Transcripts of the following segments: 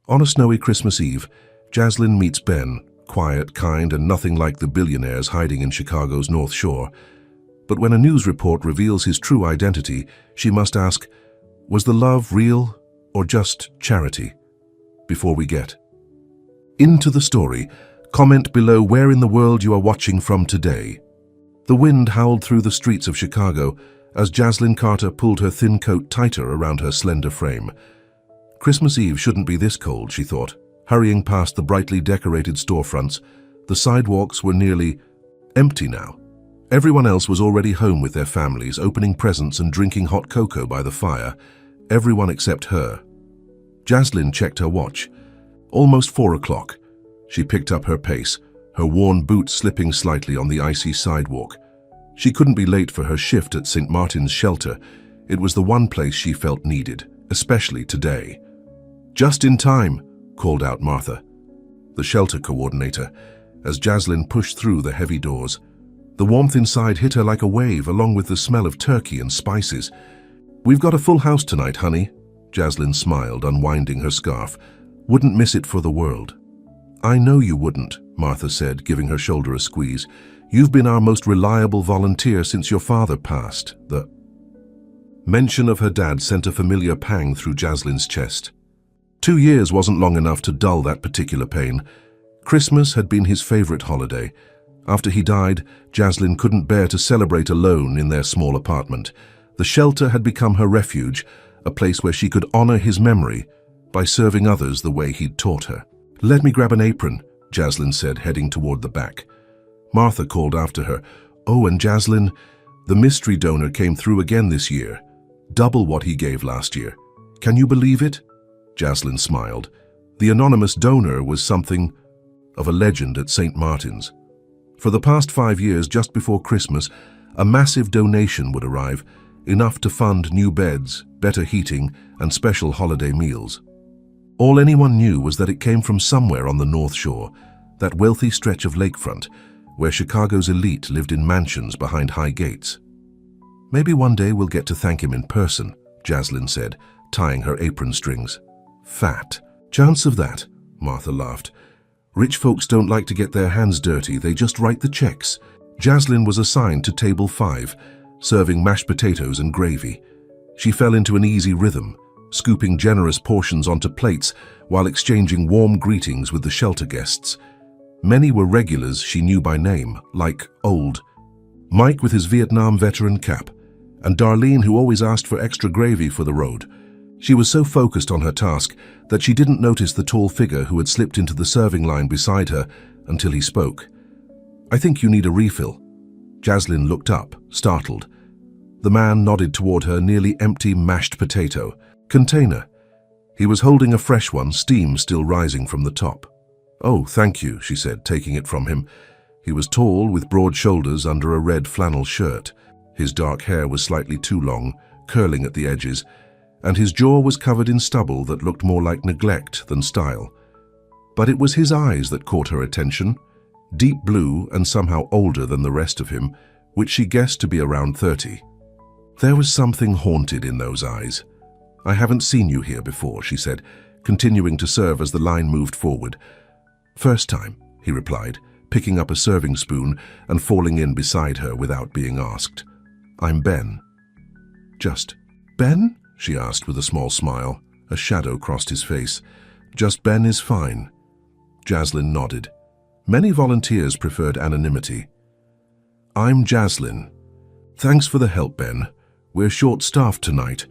On a snowy Christmas Eve, Jaslyn meets Ben, quiet, kind, and nothing like the billionaires hiding in Chicago's North Shore. But when a news report reveals his true identity, she must ask, was the love real or just charity? Before we get into the story, comment below where in the world you are watching from today. The wind howled through the streets of Chicago as Jaslyn Carter pulled her thin coat tighter around her slender frame. Christmas Eve shouldn't be this cold, she thought. Hurrying past the brightly decorated storefronts, the sidewalks were nearly empty now. Everyone else was already home with their families, opening presents and drinking hot cocoa by the fire. Everyone except her. Jaslyn checked her watch. Almost 4 o'clock. She picked up her pace, her worn boots slipping slightly on the icy sidewalk. She couldn't be late for her shift at St. Martin's shelter. It was the one place she felt needed, especially today. "Just in time," called out Martha, the shelter coordinator, as Jaslyn pushed through the heavy doors. The warmth inside hit her like a wave, along with the smell of turkey and spices. "We've got a full house tonight, honey," Jaslyn smiled, unwinding her scarf. "Wouldn't miss it for the world." "I know you wouldn't," Martha said, giving her shoulder a squeeze. "You've been our most reliable volunteer since your father passed." The mention of her dad sent a familiar pang through Jaslyn's chest. 2 years wasn't long enough to dull that particular pain. Christmas had been his favorite holiday. After he died, Jaslyn couldn't bear to celebrate alone in their small apartment. The shelter had become her refuge, a place where she could honor his memory by serving others the way he'd taught her. "Let me grab an apron," Jaslyn said, heading toward the back. Martha called after her, "Oh, and Jaslyn, the mystery donor came through again this year. Double what he gave last year. Can you believe it?" Jaslyn smiled. The anonymous donor was something of a legend at St. Martin's. For the past 5 years, just before Christmas, a massive donation would arrive, enough to fund new beds, better heating, and special holiday meals. All anyone knew was that it came from somewhere on the North Shore, that wealthy stretch of lakefront, where Chicago's elite lived in mansions behind high gates. "Maybe one day we'll get to thank him in person," Jaslyn said, tying her apron strings. "Fat. Chance of that," Martha laughed. "Rich folks don't like to get their hands dirty, they just write the checks." Jaslyn was assigned to table 5, serving mashed potatoes and gravy. She fell into an easy rhythm, scooping generous portions onto plates while exchanging warm greetings with the shelter guests. Many were regulars she knew by name, like Old, Mike with his Vietnam veteran cap, and Darlene, who always asked for extra gravy for the road. She was so focused on her task that she didn't notice the tall figure who had slipped into the serving line beside her until he spoke. "I think you need a refill." Jaslyn looked up, startled. The man nodded toward her nearly empty mashed potato container. He was holding a fresh one, steam still rising from the top. "Oh, thank you," she said, taking it from him. He was tall, with broad shoulders under a red flannel shirt. His dark hair was slightly too long, curling at the edges, and his jaw was covered in stubble that looked more like neglect than style. But it was his eyes that caught her attention, deep blue and somehow older than the rest of him, which she guessed to be around 30. There was something haunted in those eyes. "I haven't seen you here before," she said, continuing to serve as the line moved forward. "First time," he replied, picking up a serving spoon and falling in beside her without being asked. "I'm Ben." "Just Ben?" she asked with a small smile. A shadow crossed his face. "Just Ben is fine." Jaslyn nodded. Many volunteers preferred anonymity. "I'm Jaslyn. Thanks for the help, Ben. We're short-staffed tonight."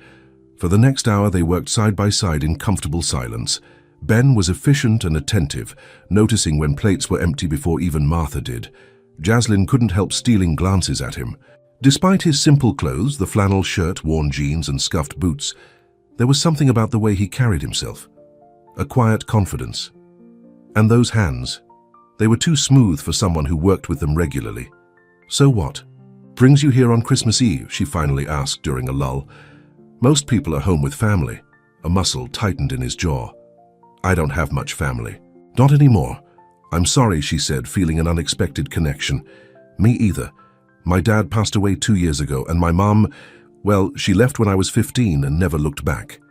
For the next hour, they worked side by side in comfortable silence. Ben was efficient and attentive, noticing when plates were empty before even Martha did. Jaslyn couldn't help stealing glances at him. Despite his simple clothes, the flannel shirt, worn jeans, and scuffed boots, there was something about the way he carried himself. A quiet confidence. And those hands. They were too smooth for someone who worked with them regularly. "So what brings you here on Christmas Eve?" she finally asked during a lull. "Most people are home with family." A muscle tightened in his jaw. "I don't have much family." "Not anymore." "I'm sorry," she said, feeling an unexpected connection. "Me either. My dad passed away 2 years ago, and my mom, well, she left when I was 15 and never looked back."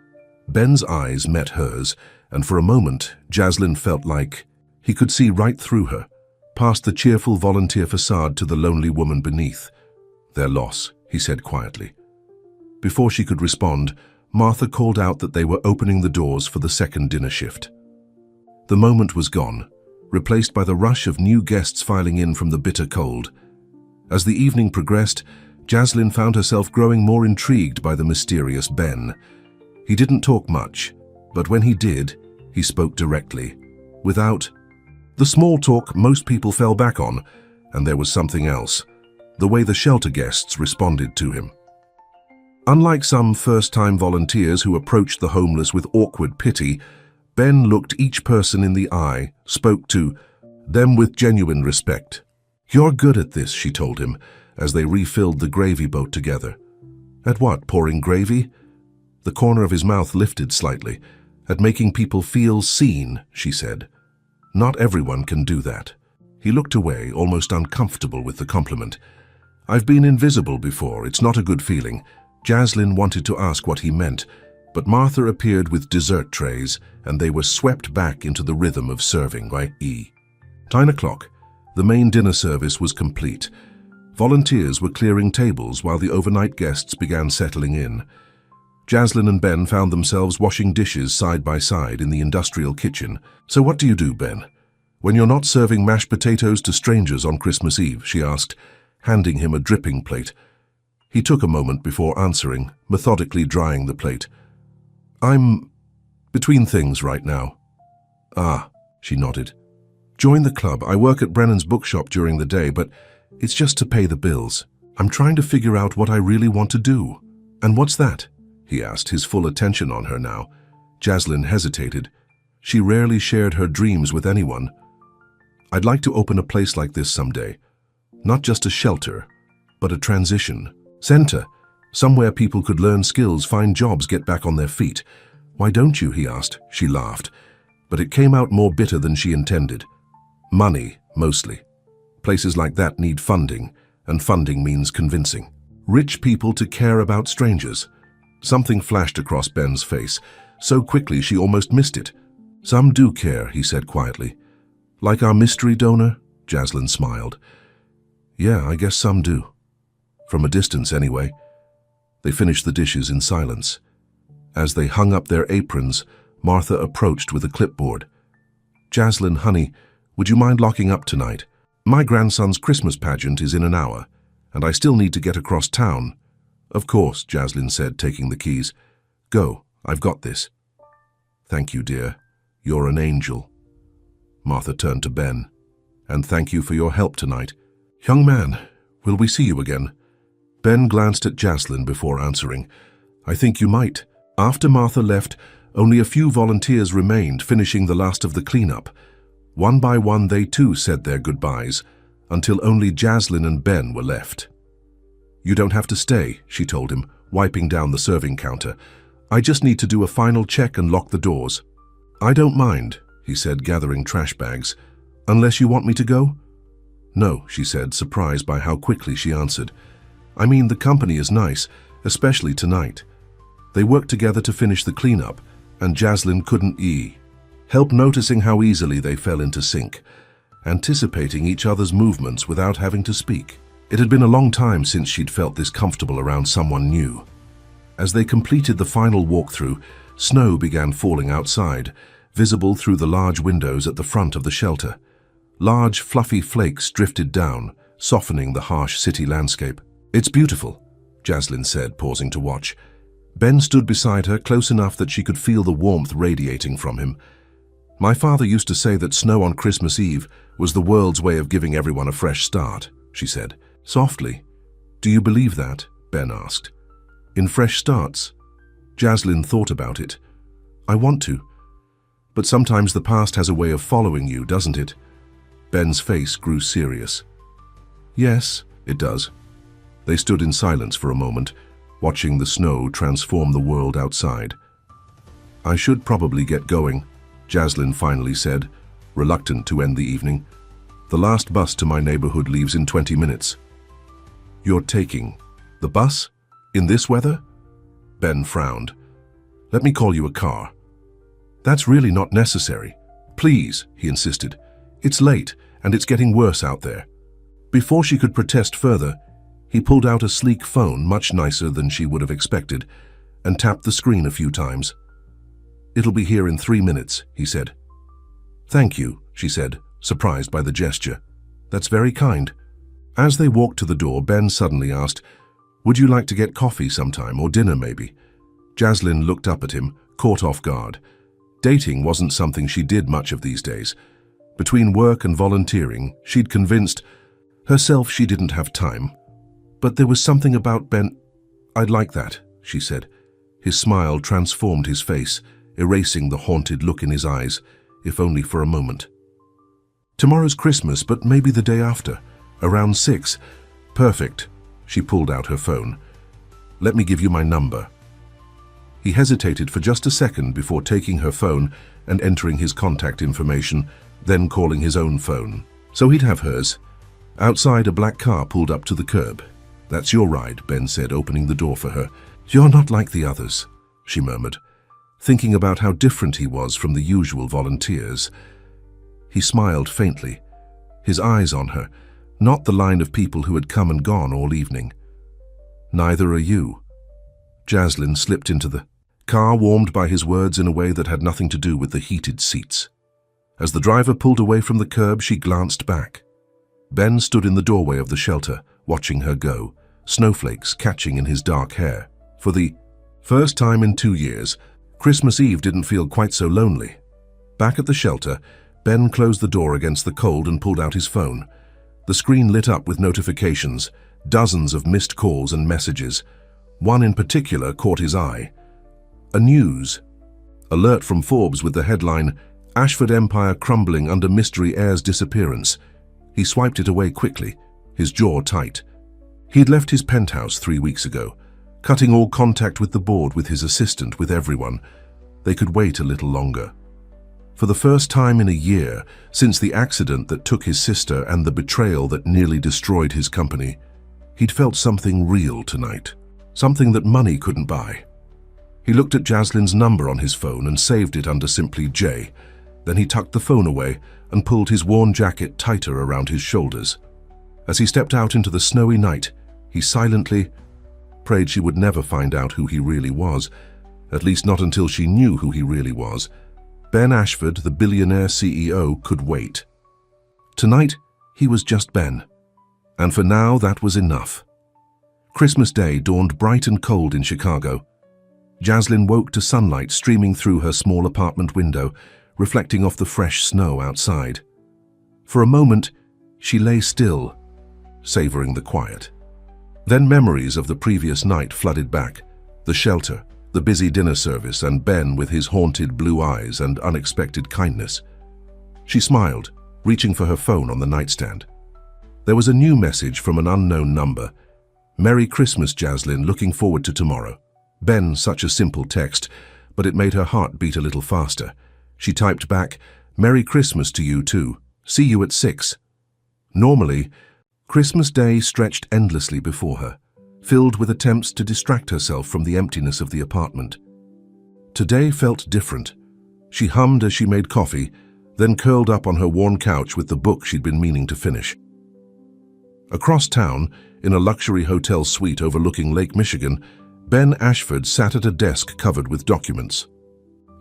Ben's eyes met hers, and for a moment, Jaslyn felt like he could see right through her, past the cheerful volunteer facade to the lonely woman beneath. "Their loss," he said quietly. Before she could respond, Martha called out that they were opening the doors for the second dinner shift. The moment was gone, replaced by the rush of new guests filing in from the bitter cold. As the evening progressed, Jaslyn found herself growing more intrigued by the mysterious Ben. He didn't talk much, but when he did, he spoke directly, without the small talk most people fell back on, and there was something else, the way the shelter guests responded to him. Unlike some first-time volunteers who approached the homeless with awkward pity, Ben looked each person in the eye, spoke to them with genuine respect. "You're good at this," she told him, as they refilled the gravy boat together. "At what, pouring gravy?" The corner of his mouth lifted slightly. "At making people feel seen," she said. "Not everyone can do that." He looked away, almost uncomfortable with the compliment. "I've been invisible before, it's not a good feeling." Jaslyn wanted to ask what he meant, but Martha appeared with dessert trays, and they were swept back into the rhythm of serving, i.e. 9 o'clock. The main dinner service was complete. Volunteers were clearing tables while the overnight guests began settling in. Jaslyn and Ben found themselves washing dishes side by side in the industrial kitchen. "So what do you do, Ben, when you're not serving mashed potatoes to strangers on Christmas Eve?" she asked, handing him a dripping plate. He took a moment before answering, methodically drying the plate. "I'm between things right now." "Ah," she nodded. "Join the club. I work at Brennan's bookshop during the day, but it's just to pay the bills. I'm trying to figure out what I really want to do." "And what's that?" he asked, his full attention on her now. Jaslyn hesitated. She rarely shared her dreams with anyone. "I'd like to open a place like this someday. Not just a shelter, but a transition center. Somewhere people could learn skills, find jobs, get back on their feet." "Why don't you?" he asked. She laughed. But it came out more bitter than she intended. "Money, mostly. Places like that need funding, and funding means convincing rich people to care about strangers." Something flashed across Ben's face, so quickly she almost missed it. "Some do care," he said quietly. "Like our mystery donor?" Jaslyn smiled. "Yeah, I guess some do. From a distance, anyway." They finished the dishes in silence. As they hung up their aprons, Martha approached with a clipboard. "Jaslyn, honey, would you mind locking up tonight? My grandson's Christmas pageant is in an hour, and I still need to get across town." "Of course," Jaslyn said, taking the keys. "Go, I've got this." "Thank you, dear. You're an angel." Martha turned to Ben. "And thank you for your help tonight. Young man, will we see you again?" Ben glanced at Jaslyn before answering. "I think you might." After Martha left, only a few volunteers remained, finishing the last of the cleanup. One by one, they too said their goodbyes, until only Jaslyn and Ben were left. "You don't have to stay," she told him, wiping down the serving counter. "I just need to do a final check and lock the doors." "I don't mind," he said, gathering trash bags. "Unless you want me to go?" "No," she said, surprised by how quickly she answered. "I mean, the company is nice, especially tonight." They worked together to finish the cleanup, and Jaslyn couldn't help noticing how easily they fell into sync, anticipating each other's movements without having to speak. It had been a long time since she'd felt this comfortable around someone new. As they completed the final walkthrough, snow began falling outside, visible through the large windows at the front of the shelter. Large, fluffy flakes drifted down, softening the harsh city landscape. "It's beautiful," Jaslyn said, pausing to watch. Ben stood beside her, close enough that she could feel the warmth radiating from him. "My father used to say that snow on Christmas Eve was the world's way of giving everyone a fresh start," she said, softly. "Do you believe that?" Ben asked. "In fresh starts?" Jaslyn thought about it. "I want to. But sometimes the past has a way of following you, doesn't it?" Ben's face grew serious. "Yes, it does." They stood in silence for a moment, watching the snow transform the world outside. "I should probably get going," Jaslyn finally said, reluctant to end the evening. "The last bus to my neighborhood leaves in 20 minutes. "You're taking the bus? In this weather?" Ben frowned. Let me call you a car." "That's really not necessary. Please," he insisted. "It's late, and it's getting worse out there." Before she could protest further, he pulled out a sleek phone, much nicer than she would have expected, and tapped the screen a few times. "It'll be here in 3 minutes," he said. "Thank you," she said, surprised by the gesture. "That's very kind." As they walked to the door, Ben suddenly asked, "Would you like to get coffee sometime, or dinner maybe?" Jaslyn looked up at him, caught off guard. Dating wasn't something she did much of these days. Between work and volunteering, she'd convinced herself she didn't have time. But there was something about Ben. "I'd like that," she said. His smile transformed his face, erasing the haunted look in his eyes, if only for a moment. "Tomorrow's Christmas, but maybe the day after. Around 6. "Perfect." She pulled out her phone. "Let me give you my number." He hesitated for just a second before taking her phone and entering his contact information, then calling his own phone. So he'd have hers. Outside, a black car pulled up to the curb. "That's your ride," Ben said, opening the door for her. "You're not like the others," she murmured, thinking about how different he was from the usual volunteers. He smiled faintly, his eyes on her, not the line of people who had come and gone all evening. "Neither are you." Jaslyn slipped into the car, warmed by his words in a way that had nothing to do with the heated seats. As the driver pulled away from the curb, she glanced back. Ben stood in the doorway of the shelter, watching her go, snowflakes catching in his dark hair. For the first time in 2 years, Christmas Eve didn't feel quite so lonely. Back at the shelter, Ben closed the door against the cold and pulled out his phone. The screen lit up with notifications, dozens of missed calls and messages. One in particular caught his eye. A news alert from Forbes with the headline, "Ashford Empire Crumbling Under Mystery Heir's Disappearance." He swiped it away quickly, his jaw tight. He'd left his penthouse 3 weeks ago, cutting all contact with the board, with his assistant, with everyone. They could wait a little longer. For the first time in a year, since the accident that took his sister and the betrayal that nearly destroyed his company, he'd felt something real tonight, something that money couldn't buy. He looked at Jaslyn's number on his phone and saved it under simply J. Then he tucked the phone away and pulled his worn jacket tighter around his shoulders. As he stepped out into the snowy night, he silently prayed she would never find out who he really was, at least not until she knew who he really was. Ben Ashford, the billionaire CEO, could wait. Tonight, he was just Ben, and for now that was enough. Christmas Day dawned bright and cold in Chicago. Jaslyn woke to sunlight streaming through her small apartment window, reflecting off the fresh snow outside. For a moment, she lay still, savoring the quiet. Then memories of the previous night flooded back, the shelter, the busy dinner service, and Ben with his haunted blue eyes and unexpected kindness. She smiled, reaching for her phone on the nightstand. There was a new message from an unknown number. "Merry Christmas, Jaslyn, looking forward to tomorrow." Ben, such a simple text, but it made her heart beat a little faster. She typed back, "Merry Christmas to you too. See you at 6. Normally, Christmas Day stretched endlessly before her, filled with attempts to distract herself from the emptiness of the apartment. Today felt different. She hummed as she made coffee, then curled up on her worn couch with the book she'd been meaning to finish. Across town, in a luxury hotel suite overlooking Lake Michigan, Ben Ashford sat at a desk covered with documents.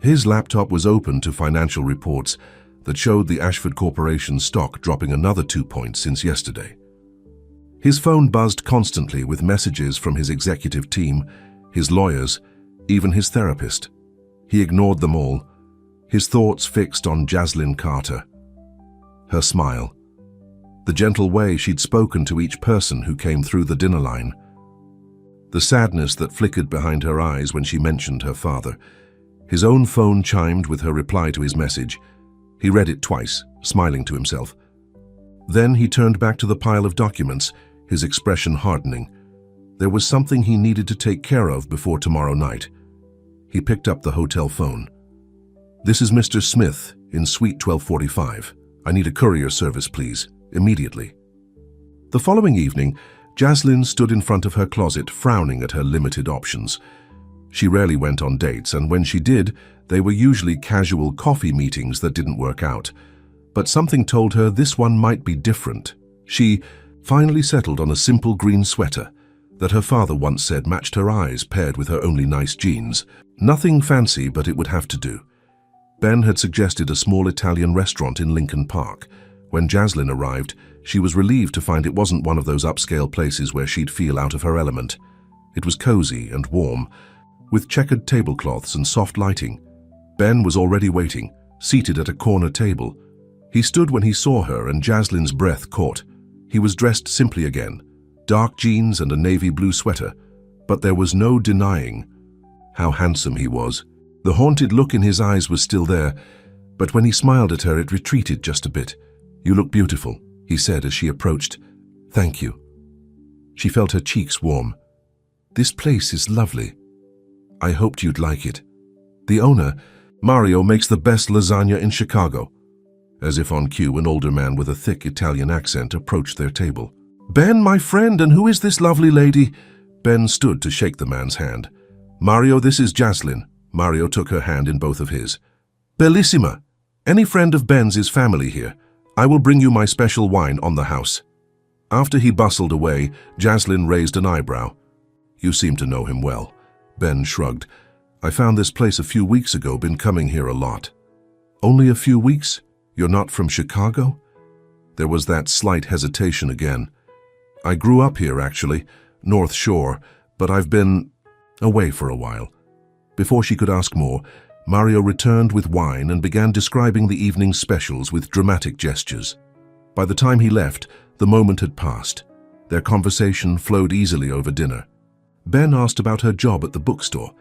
His laptop was open to financial reports that showed the Ashford Corporation stock dropping another 2 points since yesterday. His phone buzzed constantly with messages from his executive team, his lawyers, even his therapist. He ignored them all, his thoughts fixed on Jaslyn Carter. Her smile, the gentle way she'd spoken to each person who came through the dinner line, the sadness that flickered behind her eyes when she mentioned her father. His own phone chimed with her reply to his message. He read it twice, smiling to himself. Then he turned back to the pile of documents, his expression hardening. There was something he needed to take care of before tomorrow night. He picked up the hotel phone. "This is Mr. Smith in Suite 1245. I need a courier service, please, immediately." The following evening, Jaslyn stood in front of her closet, frowning at her limited options. She rarely went on dates, and when she did, they were usually casual coffee meetings that didn't work out. But something told her this one might be different. She finally settled on a simple green sweater that her father once said matched her eyes paired with her only nice jeans. Nothing fancy, but it would have to do. Ben had suggested a small Italian restaurant in Lincoln Park. When Jaslyn arrived, she was relieved to find it wasn't one of those upscale places where she'd feel out of her element. It was cozy and warm, with checkered tablecloths and soft lighting. Ben was already waiting, seated at a corner table. He stood when he saw her, and Jaslyn's breath caught. He was dressed simply again, dark jeans and a navy blue sweater, but there was no denying how handsome he was. The haunted look in his eyes was still there, but when he smiled at her, it retreated just a bit. "You look beautiful," he said as she approached. "Thank you." She felt her cheeks warm. "This place is lovely. I hoped you'd like it. The owner, Mario, makes the best lasagna in Chicago." As if on cue, an older man with a thick Italian accent approached their table. "Ben, my friend, and who is this lovely lady?" Ben stood to shake the man's hand. "Mario, this is Jaslyn." Mario took her hand in both of his. "Bellissima. Any friend of Ben's is family here. I will bring you my special wine on the house." After he bustled away, Jaslyn raised an eyebrow. "You seem to know him well." Ben shrugged. "I found this place a few weeks ago, been coming here a lot." "Only a few weeks? You're not from Chicago?" There was that slight hesitation again. "I grew up here, actually, North Shore, but I've been away for a while." Before she could ask more, Mario returned with wine and began describing the evening's specials with dramatic gestures. By the time he left, the moment had passed. Their conversation flowed easily over dinner. Ben asked about her job at the bookstore,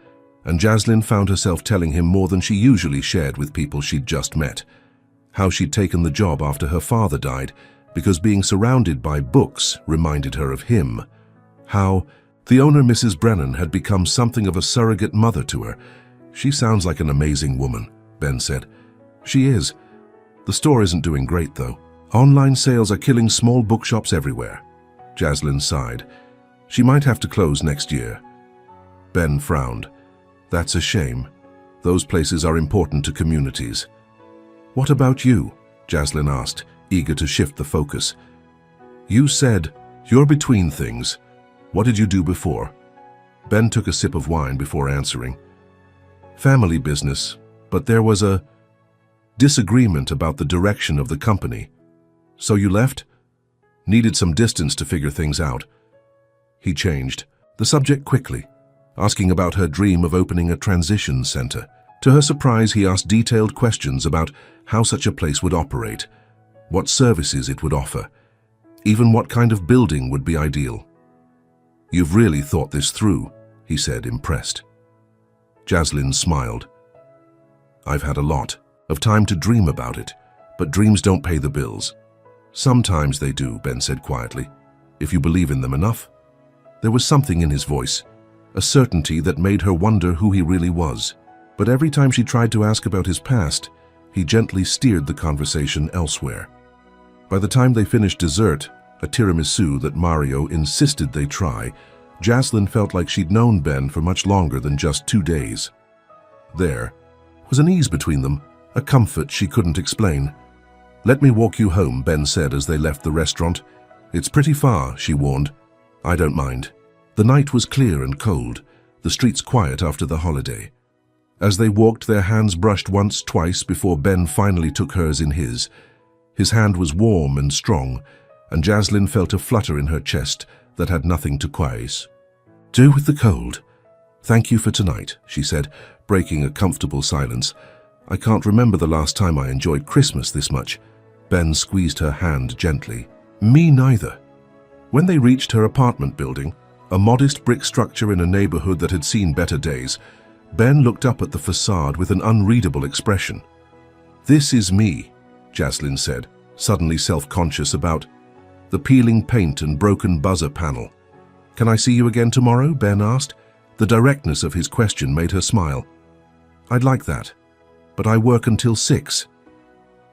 and Jaslyn found herself telling him more than she usually shared with people she'd just met. How she'd taken the job after her father died, because being surrounded by books reminded her of him. How the owner, Mrs. Brennan, had become something of a surrogate mother to her. "She sounds like an amazing woman," Ben said. "She is. The store isn't doing great, though. Online sales are killing small bookshops everywhere." Jaslyn sighed. "She might have to close next year." Ben frowned. "That's a shame. Those places are important to communities." "What about you?" Jaslyn asked, eager to shift the focus. "You said you're between things. What did you do before?" Ben took a sip of wine before answering. "Family business, but there was a disagreement about the direction of the company. So you left? Needed some distance to figure things out." He changed the subject quickly, asking about her dream of opening a transition center. To her surprise, he asked detailed questions about how such a place would operate, what services it would offer, even what kind of building would be ideal. "You've really thought this through," he said, impressed. Jaslyn smiled. "I've had a lot of time to dream about it, but dreams don't pay the bills." "Sometimes they do," Ben said quietly, "if you believe in them enough." There was something in his voice, a certainty that made her wonder who he really was. But every time she tried to ask about his past, he gently steered the conversation elsewhere. By the time they finished dessert, a tiramisu that Mario insisted they try, Jaslyn felt like she'd known Ben for much longer than just 2 days. There was an ease between them, a comfort she couldn't explain. "Let me walk you home," Ben said as they left the restaurant. "It's pretty far," she warned. "I don't mind." The night was clear and cold, the streets quiet after the holiday. As they walked, their hands brushed once, twice, before Ben finally took hers in his. His hand was warm and strong, and Jaslyn felt a flutter in her chest that had nothing to quiesce. "Do with the cold. Thank you for tonight," she said, breaking a comfortable silence. "I can't remember the last time I enjoyed Christmas this much." Ben squeezed her hand gently. "Me neither." When they reached her apartment building, a modest brick structure in a neighborhood that had seen better days, Ben looked up at the facade with an unreadable expression. "This is me," Jaslyn said, suddenly self-conscious about the peeling paint and broken buzzer panel. "Can I see you again tomorrow?" Ben asked. The directness of his question made her smile. "I'd like that, but I work until 6.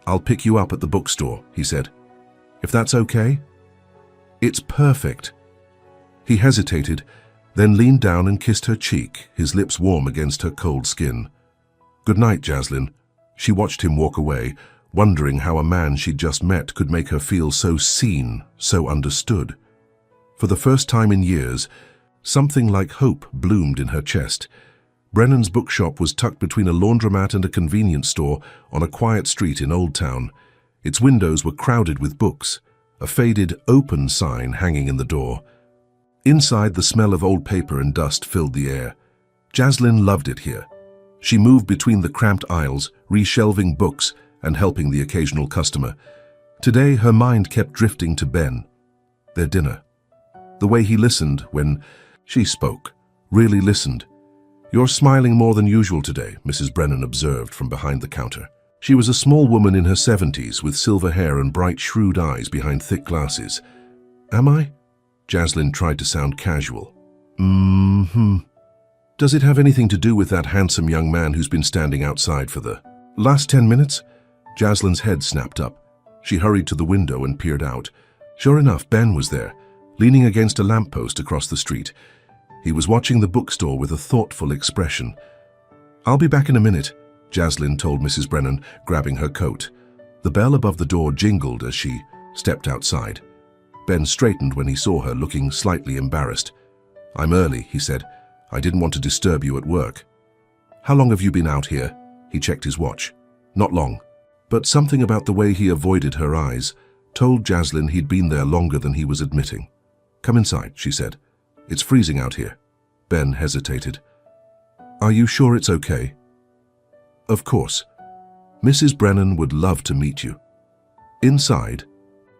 "I'll pick you up at the bookstore," he said. "If that's okay?" "It's perfect." He hesitated, then leaned down and kissed her cheek, his lips warm against her cold skin. "Good night, Jaslyn." She watched him walk away, wondering how a man she'd just met could make her feel so seen, so understood. For the first time in years, something like hope bloomed in her chest. Brennan's bookshop was tucked between a laundromat and a convenience store on a quiet street in Old Town. Its windows were crowded with books, a faded "open" sign hanging in the door. Inside, the smell of old paper and dust filled the air. Jaslyn loved it here. She moved between the cramped aisles, reshelving books and helping the occasional customer. Today, her mind kept drifting to Ben. Their dinner. The way he listened when she spoke, really listened. "You're smiling more than usual today," Mrs. Brennan observed from behind the counter. She was a small woman in her 70s with silver hair and bright, shrewd eyes behind thick glasses. "Am I?" Jaslyn tried to sound casual. Does it have anything to do with that handsome young man who's been standing outside for the last 10 minutes? Jaslyn's head snapped up. She hurried to the window and peered out. Sure enough, Ben was there, leaning against a lamppost across the street. He was watching the bookstore with a thoughtful expression. "I'll be back in a minute," Jaslyn told Mrs. Brennan, grabbing her coat. The bell above the door jingled as she stepped outside. Ben straightened when he saw her, looking slightly embarrassed. "I'm early," he said. "I didn't want to disturb you at work." "How long have you been out here?" He checked his watch. "Not long." But something about the way he avoided her eyes told Jaslyn he'd been there longer than he was admitting. "Come inside," she said. "It's freezing out here." Ben hesitated. "Are you sure it's okay?" "Of course. Mrs. Brennan would love to meet you." Inside,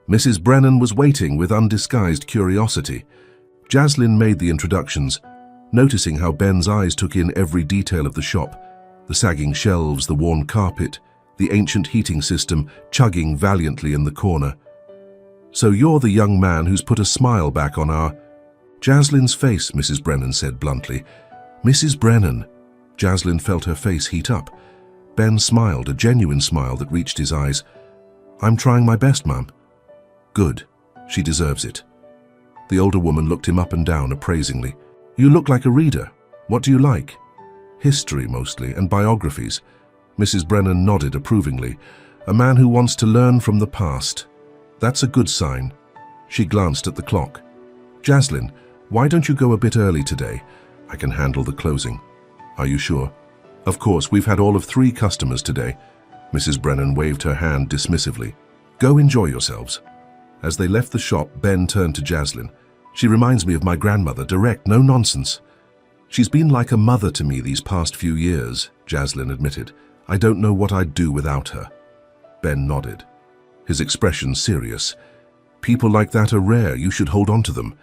Mrs. Brennan was waiting with undisguised curiosity. Jaslyn made the introductions, noticing how Ben's eyes took in every detail of the shop, the sagging shelves, the worn carpet, the ancient heating system chugging valiantly in the corner. "So you're the young man who's put a smile back on our—" "Jaslyn's face," Mrs. Brennan said bluntly. "Mrs. Brennan." Jaslyn felt her face heat up. Ben smiled, a genuine smile that reached his eyes. "I'm trying my best, Ma'am." "Good. She deserves it." The older woman looked him up and down appraisingly. "You look like a reader. What do you like?" "History, mostly, and biographies." Mrs. Brennan nodded approvingly. "A man who wants to learn from the past. That's a good sign." She glanced at the clock. "Jaslyn, why don't you go a bit early today? I can handle the closing." "Are you sure?" "Of course, we've had all of 3 customers today." Mrs. Brennan waved her hand dismissively. "Go enjoy yourselves." As they left the shop, Ben turned to Jaslyn. "She reminds me of my grandmother, direct, no nonsense." "She's been like a mother to me these past few years," Jaslyn admitted. "I don't know what I'd do without her." Ben nodded, his expression serious. "People like that are rare. You should hold on to them."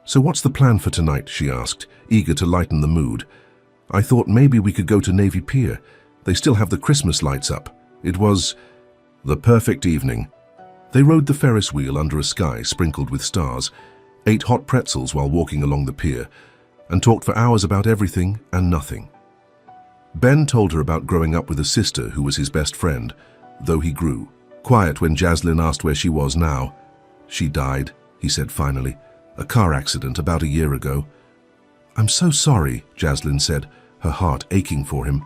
"So what's the plan for tonight?" she asked, eager to lighten the mood. "I thought maybe we could go to Navy Pier. They still have the Christmas lights up." It was the perfect evening. They rode the Ferris wheel under a sky sprinkled with stars, ate hot pretzels while walking along the pier, and talked for hours about everything and nothing. Ben told her about growing up with a sister who was his best friend, though he grew quiet when Jaslyn asked where she was now. "She died," he said finally. "A car accident about a year ago." "I'm so sorry," Jaslyn said, her heart aching for him.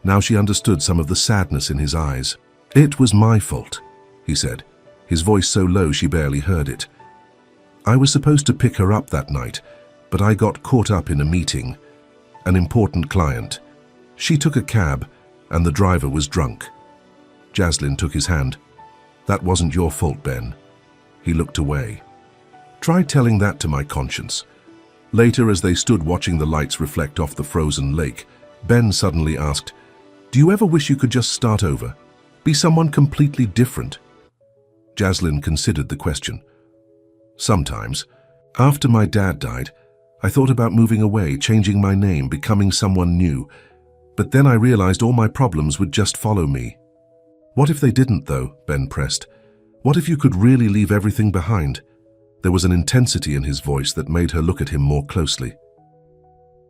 Now she understood some of the sadness in his eyes. "It was my fault," he said, his voice so low she barely heard it. "I was supposed to pick her up that night, but I got caught up in a meeting. An important client. She took a cab, and the driver was drunk." Jaslyn took his hand. "That wasn't your fault, Ben." He looked away. "Try telling that to my conscience." Later, as they stood watching the lights reflect off the frozen lake, Ben suddenly asked, "Do you ever wish you could just start over? Be someone completely different?" Jaslyn considered the question. "Sometimes. After my dad died, I thought about moving away, changing my name, becoming someone new. But then I realized all my problems would just follow me." "What if they didn't, though?" Ben pressed. "What if you could really leave everything behind?" There was an intensity in his voice that made her look at him more closely.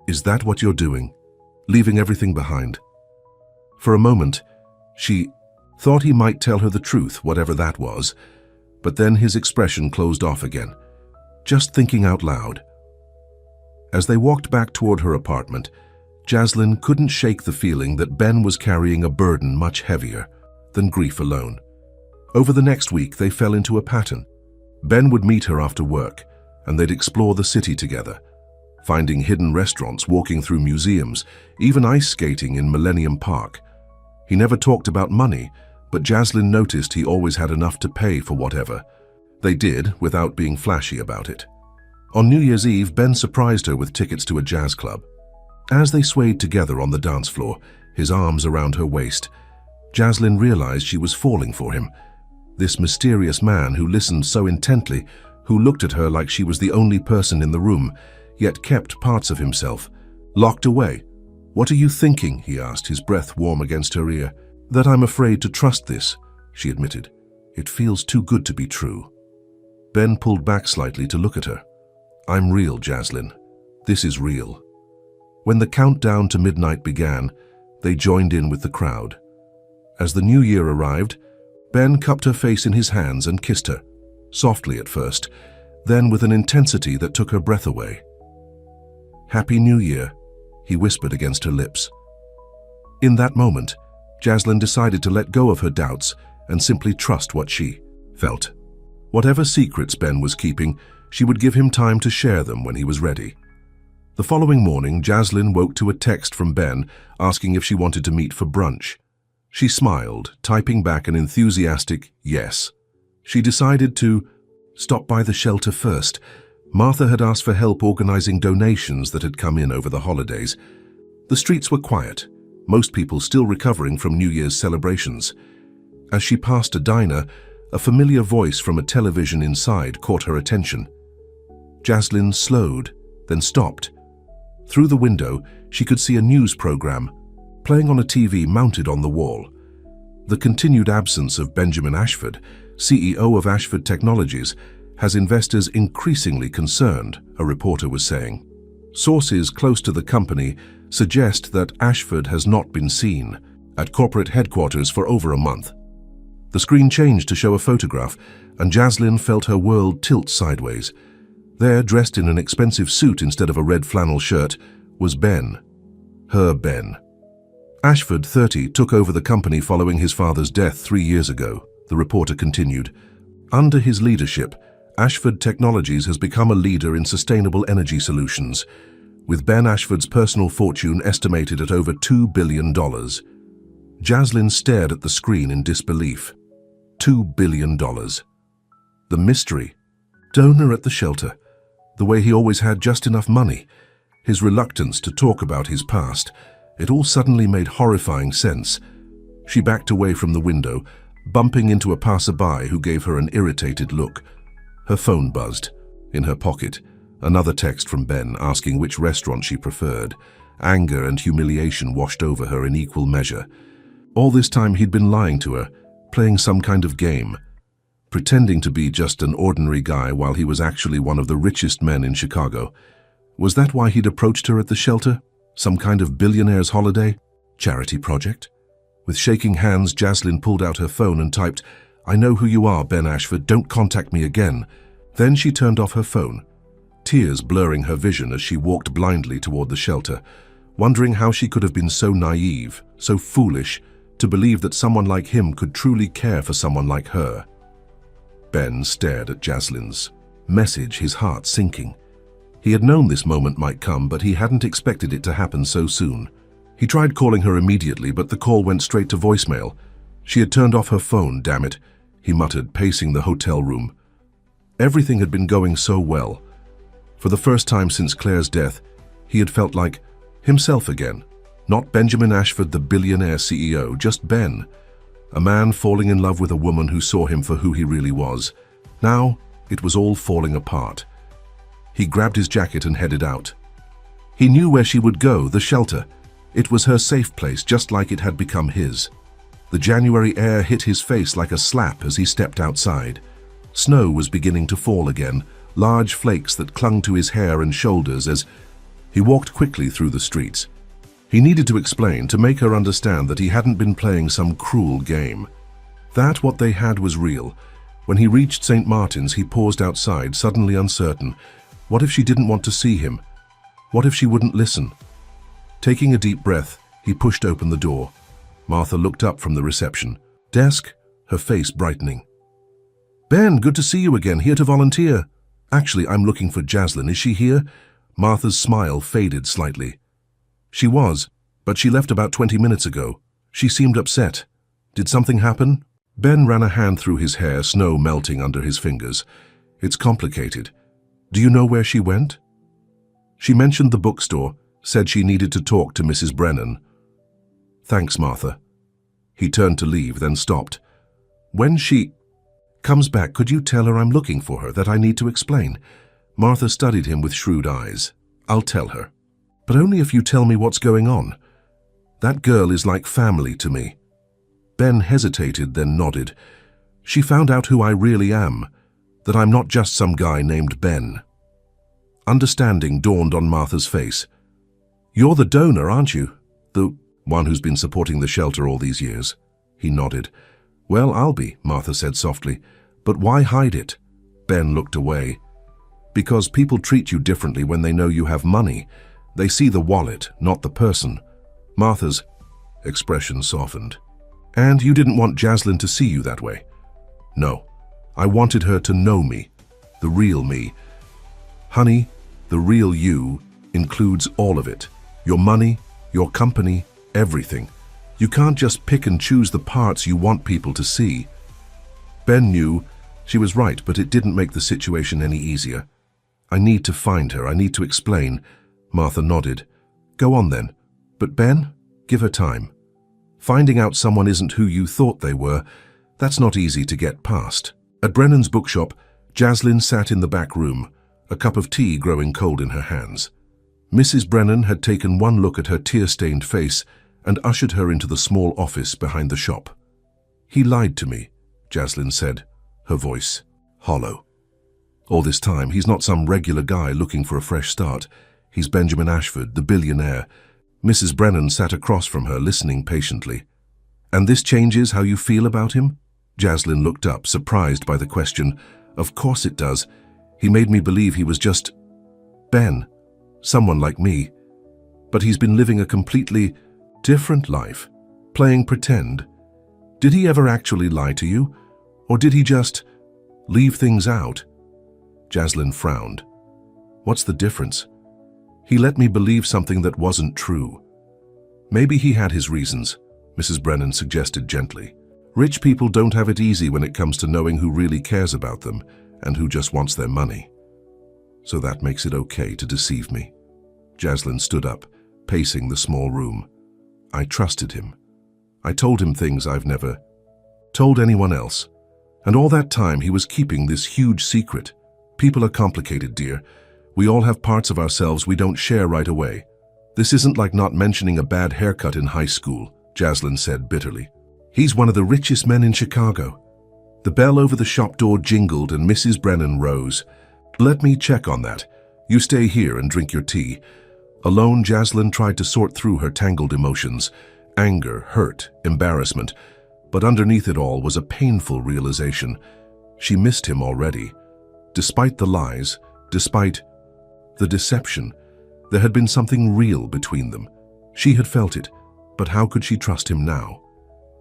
"Is that what you're doing? Leaving everything behind?" For a moment, she thought he might tell her the truth, whatever that was, but then his expression closed off again. Just thinking out loud. As they walked back toward her apartment, Jaslyn couldn't shake the feeling that Ben was carrying a burden much heavier than grief alone. Over the next week, they fell into a pattern. Ben would meet her after work, and they'd explore the city together, finding hidden restaurants, walking through museums, even ice skating in Millennium Park. He never talked about money, but Jaslyn noticed he always had enough to pay for whatever. They did, without being flashy about it. On New Year's Eve, Ben surprised her with tickets to a jazz club. As they swayed together on the dance floor, his arms around her waist, Jaslyn realized she was falling for him. This mysterious man who listened so intently, who looked at her like she was the only person in the room, yet kept parts of himself locked away. "What are you thinking?" he asked, his breath warm against her ear. "That I'm afraid to trust this," she admitted. "It feels too good to be true." Ben pulled back slightly to look at her. "I'm real, Jaslyn. This is real." When the countdown to midnight began, they joined in with the crowd. As the new year arrived, Ben cupped her face in his hands and kissed her, softly at first, then with an intensity that took her breath away. "Happy New Year," he whispered against her lips. In that moment, Jaslyn decided to let go of her doubts and simply trust what she felt. Whatever secrets Ben was keeping, she would give him time to share them when he was ready. The following morning, Jaslyn woke to a text from Ben asking if she wanted to meet for brunch. She smiled, typing back an enthusiastic yes. She decided to stop by the shelter first. Martha had asked for help organizing donations that had come in over the holidays. The streets were quiet, most people still recovering from New Year's celebrations. As she passed a diner, a familiar voice from a television inside caught her attention. Jaslyn slowed, then stopped. Through the window, she could see a news program, playing on a TV mounted on the wall. The continued absence of Benjamin Ashford, CEO of Ashford Technologies, has investors increasingly concerned, a reporter was saying. Sources close to the company suggest that Ashford has not been seen at corporate headquarters for over a month. The screen changed to show a photograph, and Jaslyn felt her world tilt sideways. There, dressed in an expensive suit instead of a red flannel shirt, was Ben. Her Ben. Ashford, 30, took over the company following his father's death 3 years ago, the reporter continued. Under his leadership, Ashford Technologies has become a leader in sustainable energy solutions, with Ben Ashford's personal fortune estimated at over $2 billion. Jaslyn stared at the screen in disbelief. $2 billion. The mystery. Donor at the shelter. The way he always had just enough money. His reluctance to talk about his past. It all suddenly made horrifying sense. She backed away from the window, bumping into a passerby who gave her an irritated look. Her phone buzzed. In her pocket, another text from Ben asking which restaurant she preferred. Anger and humiliation washed over her in equal measure. All this time he'd been lying to her, playing some kind of game, pretending to be just an ordinary guy while he was actually one of the richest men in Chicago. Was that why he'd approached her at the shelter? Some kind of billionaire's holiday? Charity project? With shaking hands, Jaslyn pulled out her phone and typed, "I know who you are, Ben Ashford, don't contact me again." Then she turned off her phone, tears blurring her vision as she walked blindly toward the shelter, wondering how she could have been so naive, so foolish, to believe that someone like him could truly care for someone like her. Ben stared at Jaslyn's message, his heart sinking. He had known this moment might come, but he hadn't expected it to happen so soon. He tried calling her immediately, but the call went straight to voicemail. She had turned off her phone, damn it, he muttered, pacing the hotel room. Everything had been going so well. For the first time since Claire's death, he had felt like himself again. Not Benjamin Ashford, the billionaire CEO, just Ben. A man falling in love with a woman who saw him for who he really was. Now, it was all falling apart. He grabbed his jacket and headed out. He knew where she would go, the shelter. It was her safe place, just like it had become his. The January air hit his face like a slap as he stepped outside. Snow was beginning to fall again, large flakes that clung to his hair and shoulders as he walked quickly through the streets. He needed to explain, to make her understand that he hadn't been playing some cruel game. That what they had was real. When he reached St. Martin's, he paused outside, suddenly uncertain. What if she didn't want to see him? What if she wouldn't listen? Taking a deep breath, he pushed open the door. Martha looked up from the reception desk, her face brightening. Ben, good to see you again, here to volunteer. Actually, I'm looking for Jaslyn. Is she here? Martha's smile faded slightly. She was, but she left about 20 minutes ago. She seemed upset. Did something happen? Ben ran a hand through his hair, snow melting under his fingers. It's complicated. Do you know where she went? She mentioned the bookstore, said she needed to talk to Mrs. Brennan. Thanks, Martha. He turned to leave, then stopped. When she comes back, could you tell her I'm looking for her, that I need to explain? Martha studied him with shrewd eyes. I'll tell her. But only if you tell me what's going on. That girl is like family to me. Ben hesitated, then nodded. She found out who I really am, that I'm not just some guy named Ben. Understanding dawned on Martha's face. You're the donor, aren't you? The one who's been supporting the shelter all these years. He nodded. Well, I'll be, Martha said softly. But why hide it? Ben looked away. Because people treat you differently when they know you have money. They see the wallet, not the person. Martha's expression softened. And you didn't want Jaslyn to see you that way? No. I wanted her to know me, the real me. Honey, the real you includes all of it. Your money, your company, everything. You can't just pick and choose the parts you want people to see. Ben knew she was right, but it didn't make the situation any easier. I need to find her. I need to explain. Martha nodded. Go on then. But Ben, give her time. Finding out someone isn't who you thought they were, that's not easy to get past. At Brennan's bookshop, Jaslyn sat in the back room, a cup of tea growing cold in her hands. Mrs. Brennan had taken one look at her tear-stained face and ushered her into the small office behind the shop. He lied to me, Jaslyn said, her voice hollow. All this time, he's not some regular guy looking for a fresh start. He's Benjamin Ashford, the billionaire. Mrs. Brennan sat across from her, listening patiently. And this changes how you feel about him? Jaslyn looked up, surprised by the question. Of course it does. He made me believe he was just Ben, someone like me. But he's been living a completely different life, playing pretend. Did he ever actually lie to you? Or did he just leave things out? Jaslyn frowned. What's the difference? He let me believe something that wasn't true. Maybe he had his reasons, Mrs. Brennan suggested gently. Rich people don't have it easy when it comes to knowing who really cares about them and who just wants their money. So that makes it okay to deceive me. Jaslyn stood up, pacing the small room. I trusted him. I told him things I've never told anyone else. And all that time he was keeping this huge secret. People are complicated, dear. We all have parts of ourselves we don't share right away. This isn't like not mentioning a bad haircut in high school, Jaslyn said bitterly. He's one of the richest men in Chicago. The bell over the shop door jingled and Mrs. Brennan rose. Let me check on that. You stay here and drink your tea. Alone, Jaslyn tried to sort through her tangled emotions. Anger, hurt, embarrassment. But underneath it all was a painful realization. She missed him already. Despite the lies, despite the deception, there had been something real between them. She had felt it, but how could she trust him now?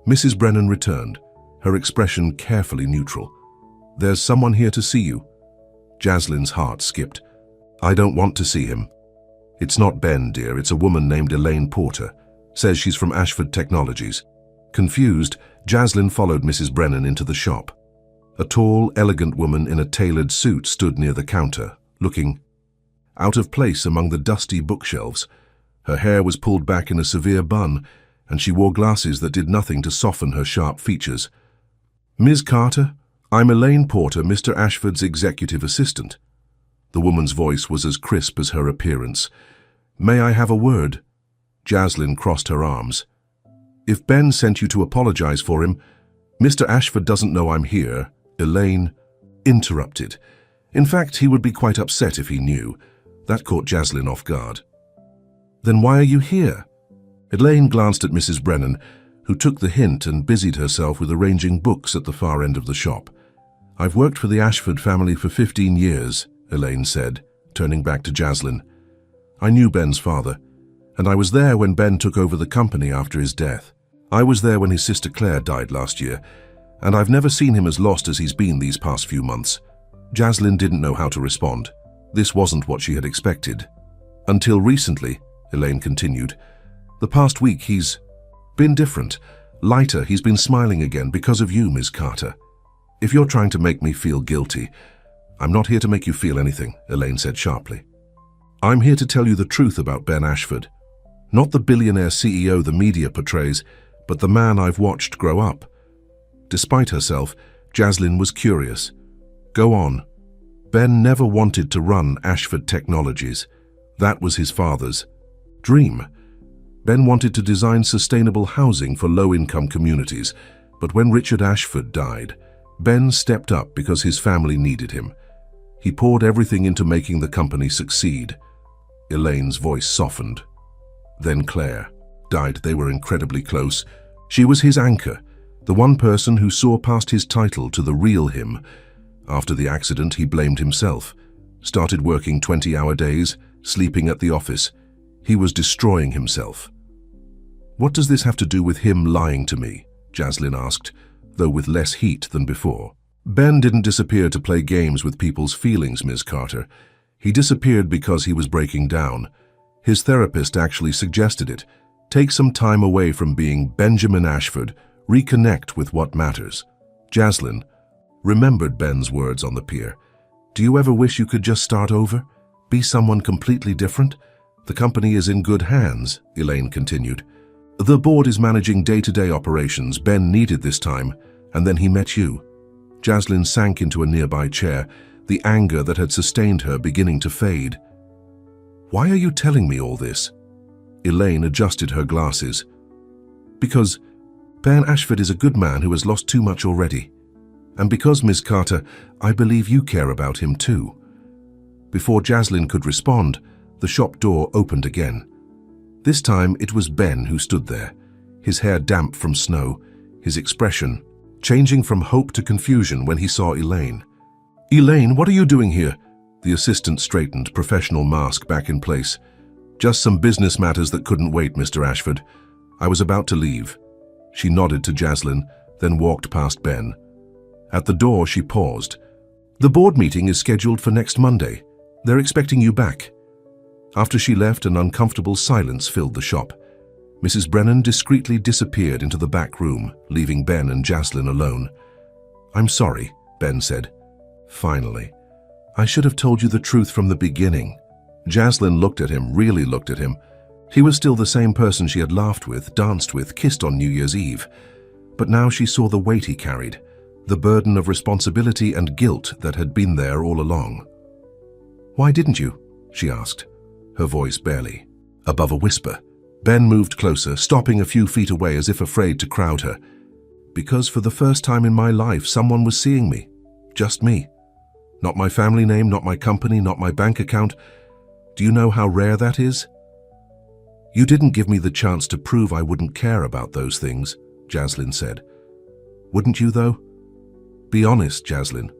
Mrs. Brennan returned, her expression carefully neutral. There's someone here to see you. Jaslyn's heart skipped. I don't want to see him. It's not Ben, dear. It's a woman named Elaine Porter. Says she's from Ashford Technologies. Confused, Jaslyn followed Mrs. Brennan into the shop. A tall, elegant woman in a tailored suit stood near the counter, looking out of place among the dusty bookshelves. Her hair was pulled back in a severe bun, and she wore glasses that did nothing to soften her sharp features. Ms. Carter, I'm Elaine Porter, Mr. Ashford's executive assistant. The woman's voice was as crisp as her appearance. May I have a word? Jaslyn crossed her arms. If Ben sent you to apologize for him, Mr. Ashford doesn't know I'm here. Elaine interrupted. In fact, he would be quite upset if he knew. That caught Jaslyn off guard. Then why are you here? Elaine glanced at Mrs. Brennan, who took the hint and busied herself with arranging books at the far end of the shop. I've worked for the Ashford family for 15 years, Elaine said, turning back to Jaslyn. I knew Ben's father, and I was there when Ben took over the company after his death. I was there when his sister Claire died last year, and I've never seen him as lost as he's been these past few months." Jaslyn didn't know how to respond. This wasn't what she had expected. "Until recently," Elaine continued. "The past week he's been different. Lighter, he's been smiling again because of you, Ms. Carter." "If you're trying to make me feel guilty, I'm not here to make you feel anything," Elaine said sharply. "I'm here to tell you the truth about Ben Ashford. Not the billionaire CEO the media portrays, but the man I've watched grow up." Despite herself, Jaslyn was curious. "Go on." "Ben never wanted to run Ashford Technologies. That was his father's dream. Ben wanted to design sustainable housing for low-income communities, but when Richard Ashford died, Ben stepped up because his family needed him. He poured everything into making the company succeed." Elaine's voice softened. "Then Claire died. They were incredibly close. She was his anchor, the one person who saw past his title to the real him. After the accident, he blamed himself, started working 20-hour days, sleeping at the office. He was destroying himself." "What does this have to do with him lying to me?" Jaslyn asked, though with less heat than before. "Ben didn't disappear to play games with people's feelings, Ms. Carter. He disappeared because he was breaking down. His therapist actually suggested it. Take some time away from being Benjamin Ashford, reconnect with what matters." Jaslyn remembered Ben's words on the pier. "Do you ever wish you could just start over? Be someone completely different? The company is in good hands," Elaine continued. "The board is managing day-to-day operations. Ben needed this time, and then he met you." Jaslyn sank into a nearby chair, the anger that had sustained her beginning to fade. "Why are you telling me all this?" Elaine adjusted her glasses. "Because Ben Ashford is a good man who has lost too much already. And because, Ms. Carter, I believe you care about him too." Before Jaslyn could respond, the shop door opened again. This time it was Ben who stood there, his hair damp from snow, his expression changing from hope to confusion when he saw Elaine. "Elaine, what are you doing here?" The assistant straightened, professional mask back in place. "Just some business matters that couldn't wait, Mr. Ashford. I was about to leave." She nodded to Jaslyn, then walked past Ben. At the door, she paused. "The board meeting is scheduled for next Monday. They're expecting you back." After she left, an uncomfortable silence filled the shop. Mrs. Brennan discreetly disappeared into the back room, leaving Ben and Jaslyn alone. "I'm sorry," Ben said. "Finally. I should have told you the truth from the beginning." Jaslyn looked at him, really looked at him. He was still the same person she had laughed with, danced with, kissed on New Year's Eve. But now she saw the weight he carried, the burden of responsibility and guilt that had been there all along. "Why didn't you?" she asked, her voice barely above a whisper. Ben moved closer, stopping a few feet away as if afraid to crowd her. "Because for the first time in my life, someone was seeing me. Just me. Not my family name, not my company, not my bank account. Do you know how rare that is?" "You didn't give me the chance to prove I wouldn't care about those things," Jaslyn said. "Wouldn't you, though? Be honest, Jaslyn.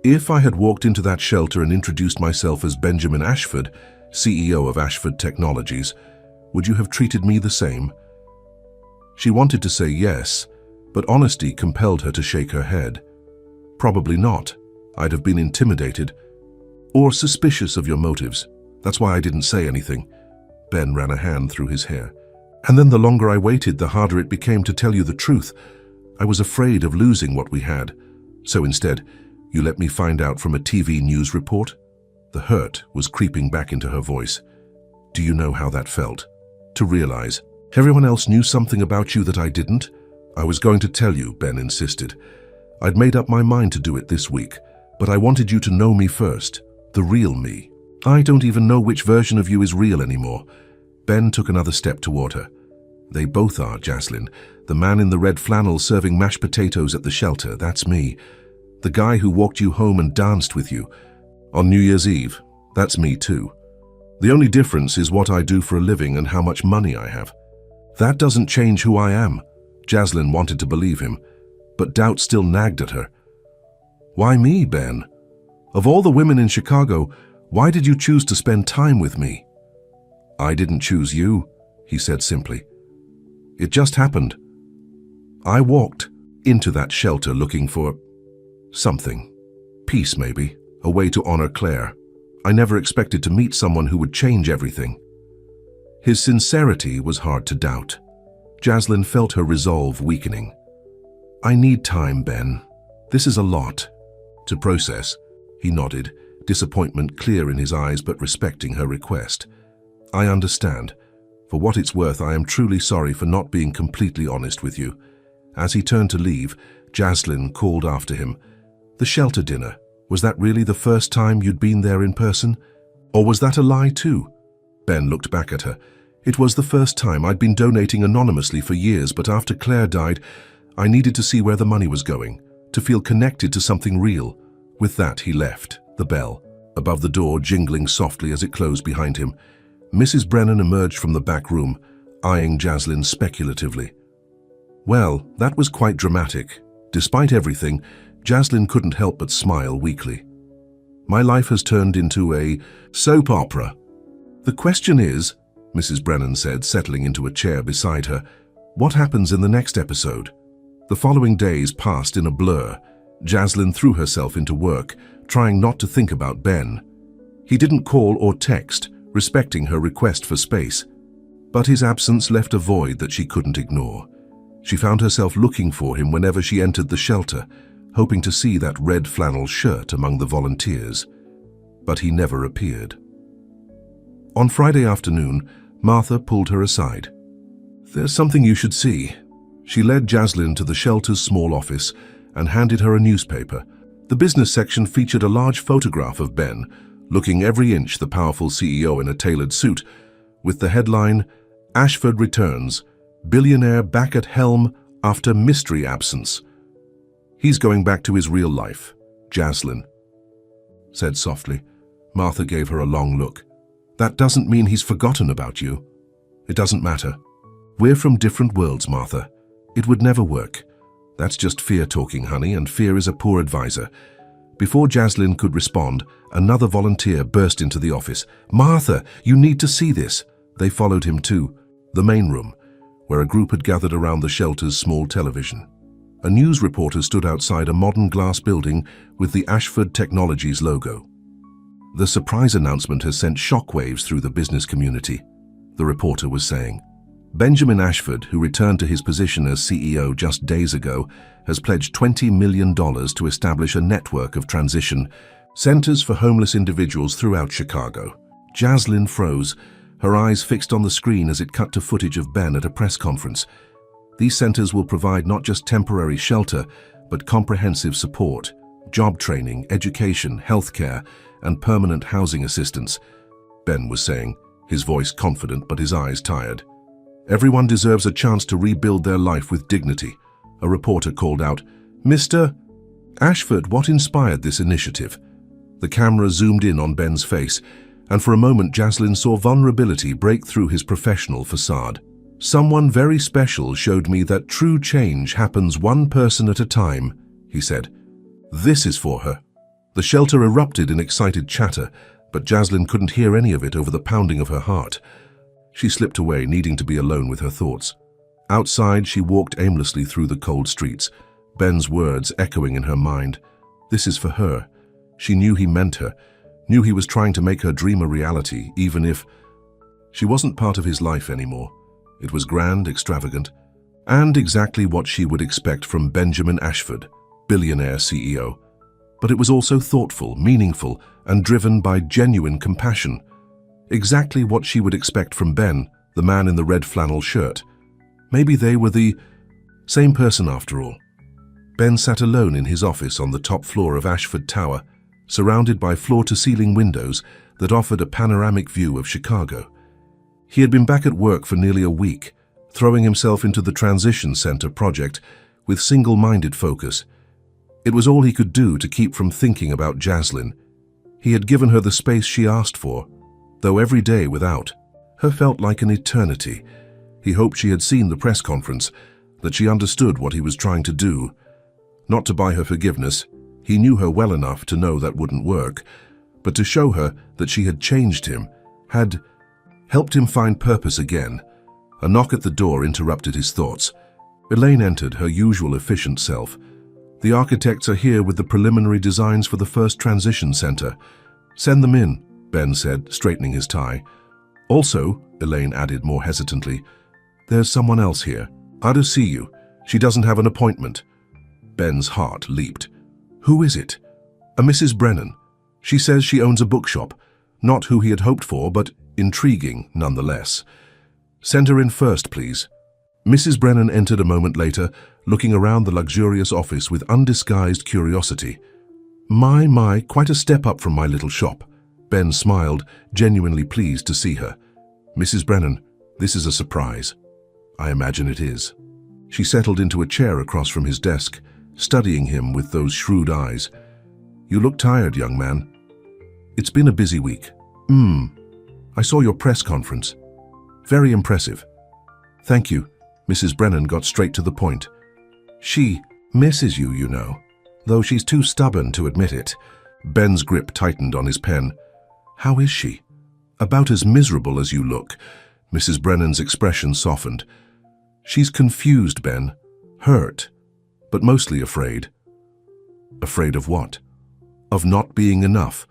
If I had walked into that shelter and introduced myself as Benjamin Ashford, CEO of Ashford Technologies, would you have treated me the same?" She wanted to say yes, but honesty compelled her to shake her head. "Probably not. I'd have been intimidated or suspicious of your motives. That's why I didn't say anything." Ben ran a hand through his hair. "And then the longer I waited, the harder it became to tell you the truth. I was afraid of losing what we had. So instead, you let me find out from a TV news report?" The hurt was creeping back into her voice. "Do you know how that felt? To realize everyone else knew something about you that I didn't?" "I was going to tell you," Ben insisted. "I'd made up my mind to do it this week, but I wanted you to know me first, the real me. I don't even know which version of you is real anymore." Ben took another step toward her. "They both are, Jaslyn. The man in the red flannel serving mashed potatoes at the shelter, that's me. The guy who walked you home and danced with you on New Year's Eve, that's me too. The only difference is what I do for a living and how much money I have. That doesn't change who I am." Jaslyn wanted to believe him, but doubt still nagged at her. "Why me, Ben? Of all the women in Chicago, why did you choose to spend time with me?" "I didn't choose you," he said simply. "It just happened. I walked into that shelter looking for something. Peace, maybe. A way to honor Claire. I never expected to meet someone who would change everything." His sincerity was hard to doubt. Jaslyn felt her resolve weakening. "I need time, Ben. This is a lot to process." He nodded, disappointment clear in his eyes but respecting her request. "I understand. For what it's worth, I am truly sorry for not being completely honest with you." As he turned to leave, Jaslyn called after him. "The shelter dinner, was that really the first time you'd been there in person? Or was that a lie too?" Ben looked back at her. "It was the first time. I'd been donating anonymously for years, but after Claire died, I needed to see where the money was going, to feel connected to something real." With that, he left, the bell above the door jingling softly as it closed behind him. Mrs. Brennan emerged from the back room, eyeing Jaslyn speculatively. Well, that was quite dramatic. Despite everything, Jaslyn couldn't help but smile weakly. "My life has turned into a soap opera." "The question is," Mrs. Brennan said, settling into a chair beside her, "what happens in the next episode?" The following days passed in a blur. Jaslyn threw herself into work, trying not to think about Ben. He didn't call or text, respecting her request for space. But his absence left a void that she couldn't ignore. She found herself looking for him whenever she entered the shelter, hoping to see that red flannel shirt among the volunteers. But he never appeared. On Friday afternoon, Martha pulled her aside. "There's something you should see." She led Jaslyn to the shelter's small office and handed her a newspaper. The business section featured a large photograph of Ben, looking every inch the powerful CEO in a tailored suit, with the headline, "Ashford Returns, Billionaire Back at Helm After Mystery Absence." "He's going back to his real life," Jaslyn said softly. Martha gave her a long look. "That doesn't mean he's forgotten about you." "It doesn't matter. We're from different worlds, Martha. It would never work. That's just fear talking, honey, and fear is a poor advisor." Before Jaslyn could respond, another volunteer burst into the office. "Martha, you need to see this." They followed him to the main room, where a group had gathered around the shelter's small television. A news reporter stood outside a modern glass building with the Ashford Technologies logo. "The surprise announcement has sent shockwaves through the business community," the reporter was saying. "Benjamin Ashford, who returned to his position as CEO just days ago, has pledged $20 million to establish a network of transition centers for homeless individuals throughout Chicago." Jaslyn froze, her eyes fixed on the screen as it cut to footage of Ben at a press conference. These centers will provide not just temporary shelter, but comprehensive support, job training, education, healthcare, and permanent housing assistance, Ben was saying, his voice confident but his eyes tired. "Everyone deserves a chance to rebuild their life with dignity," a reporter called out. "Mr. Ashford, what inspired this initiative?" The camera zoomed in on Ben's face, and for a moment Jaslyn saw vulnerability break through his professional facade. "Someone very special showed me that true change happens one person at a time," he said. "This is for her." The shelter erupted in excited chatter, but Jaslyn couldn't hear any of it over the pounding of her heart. She slipped away, needing to be alone with her thoughts. Outside, she walked aimlessly through the cold streets, Ben's words echoing in her mind. This is for her. She knew he meant her, knew he was trying to make her dream a reality, even if she wasn't part of his life anymore. It was grand, extravagant, and exactly what she would expect from Benjamin Ashford, billionaire CEO. But it was also thoughtful, meaningful, and driven by genuine compassion. Exactly what she would expect from Ben, the man in the red flannel shirt. Maybe they were the same person after all. Ben sat alone in his office on the top floor of Ashford Tower, surrounded by floor-to-ceiling windows that offered a panoramic view of Chicago. He had been back at work for nearly a week, throwing himself into the Transition Center project with single-minded focus. It was all he could do to keep from thinking about Jaslyn. He had given her the space she asked for, though every day without her felt like an eternity. He hoped she had seen the press conference, that she understood what he was trying to do. Not to buy her forgiveness, he knew her well enough to know that wouldn't work, but to show her that she had changed him, had helped him find purpose again. A knock at the door interrupted his thoughts. Elaine entered, her usual efficient self. "The architects are here with the preliminary designs for the first transition center. Send them in," Ben said, straightening his tie. "Also," Elaine added more hesitantly, "there's someone else here. I'd see you. She doesn't have an appointment." Ben's heart leaped. "Who is it?" "A Mrs. Brennan. She says she owns a bookshop. Not who he had hoped for, but intriguing nonetheless. Send her in first, please." Mrs. Brennan entered a moment later, looking around the luxurious office with undisguised curiosity. My, quite a step up from my little shop." Ben smiled, genuinely pleased to see her. "Mrs. Brennan, this is a surprise." "I imagine it is." She settled into a chair across from his desk, studying him with those shrewd eyes. "You look tired, young man." "It's been a busy week." I saw your press conference. Very impressive." "Thank you." Mrs. Brennan got straight to the point. "She misses you, you know, though she's too stubborn to admit it." Ben's grip tightened on his pen. "How is she?" "About as miserable as you look." Mrs. Brennan's expression softened. "She's confused, Ben. Hurt, but mostly afraid." "Afraid of what?" "Of not being enough.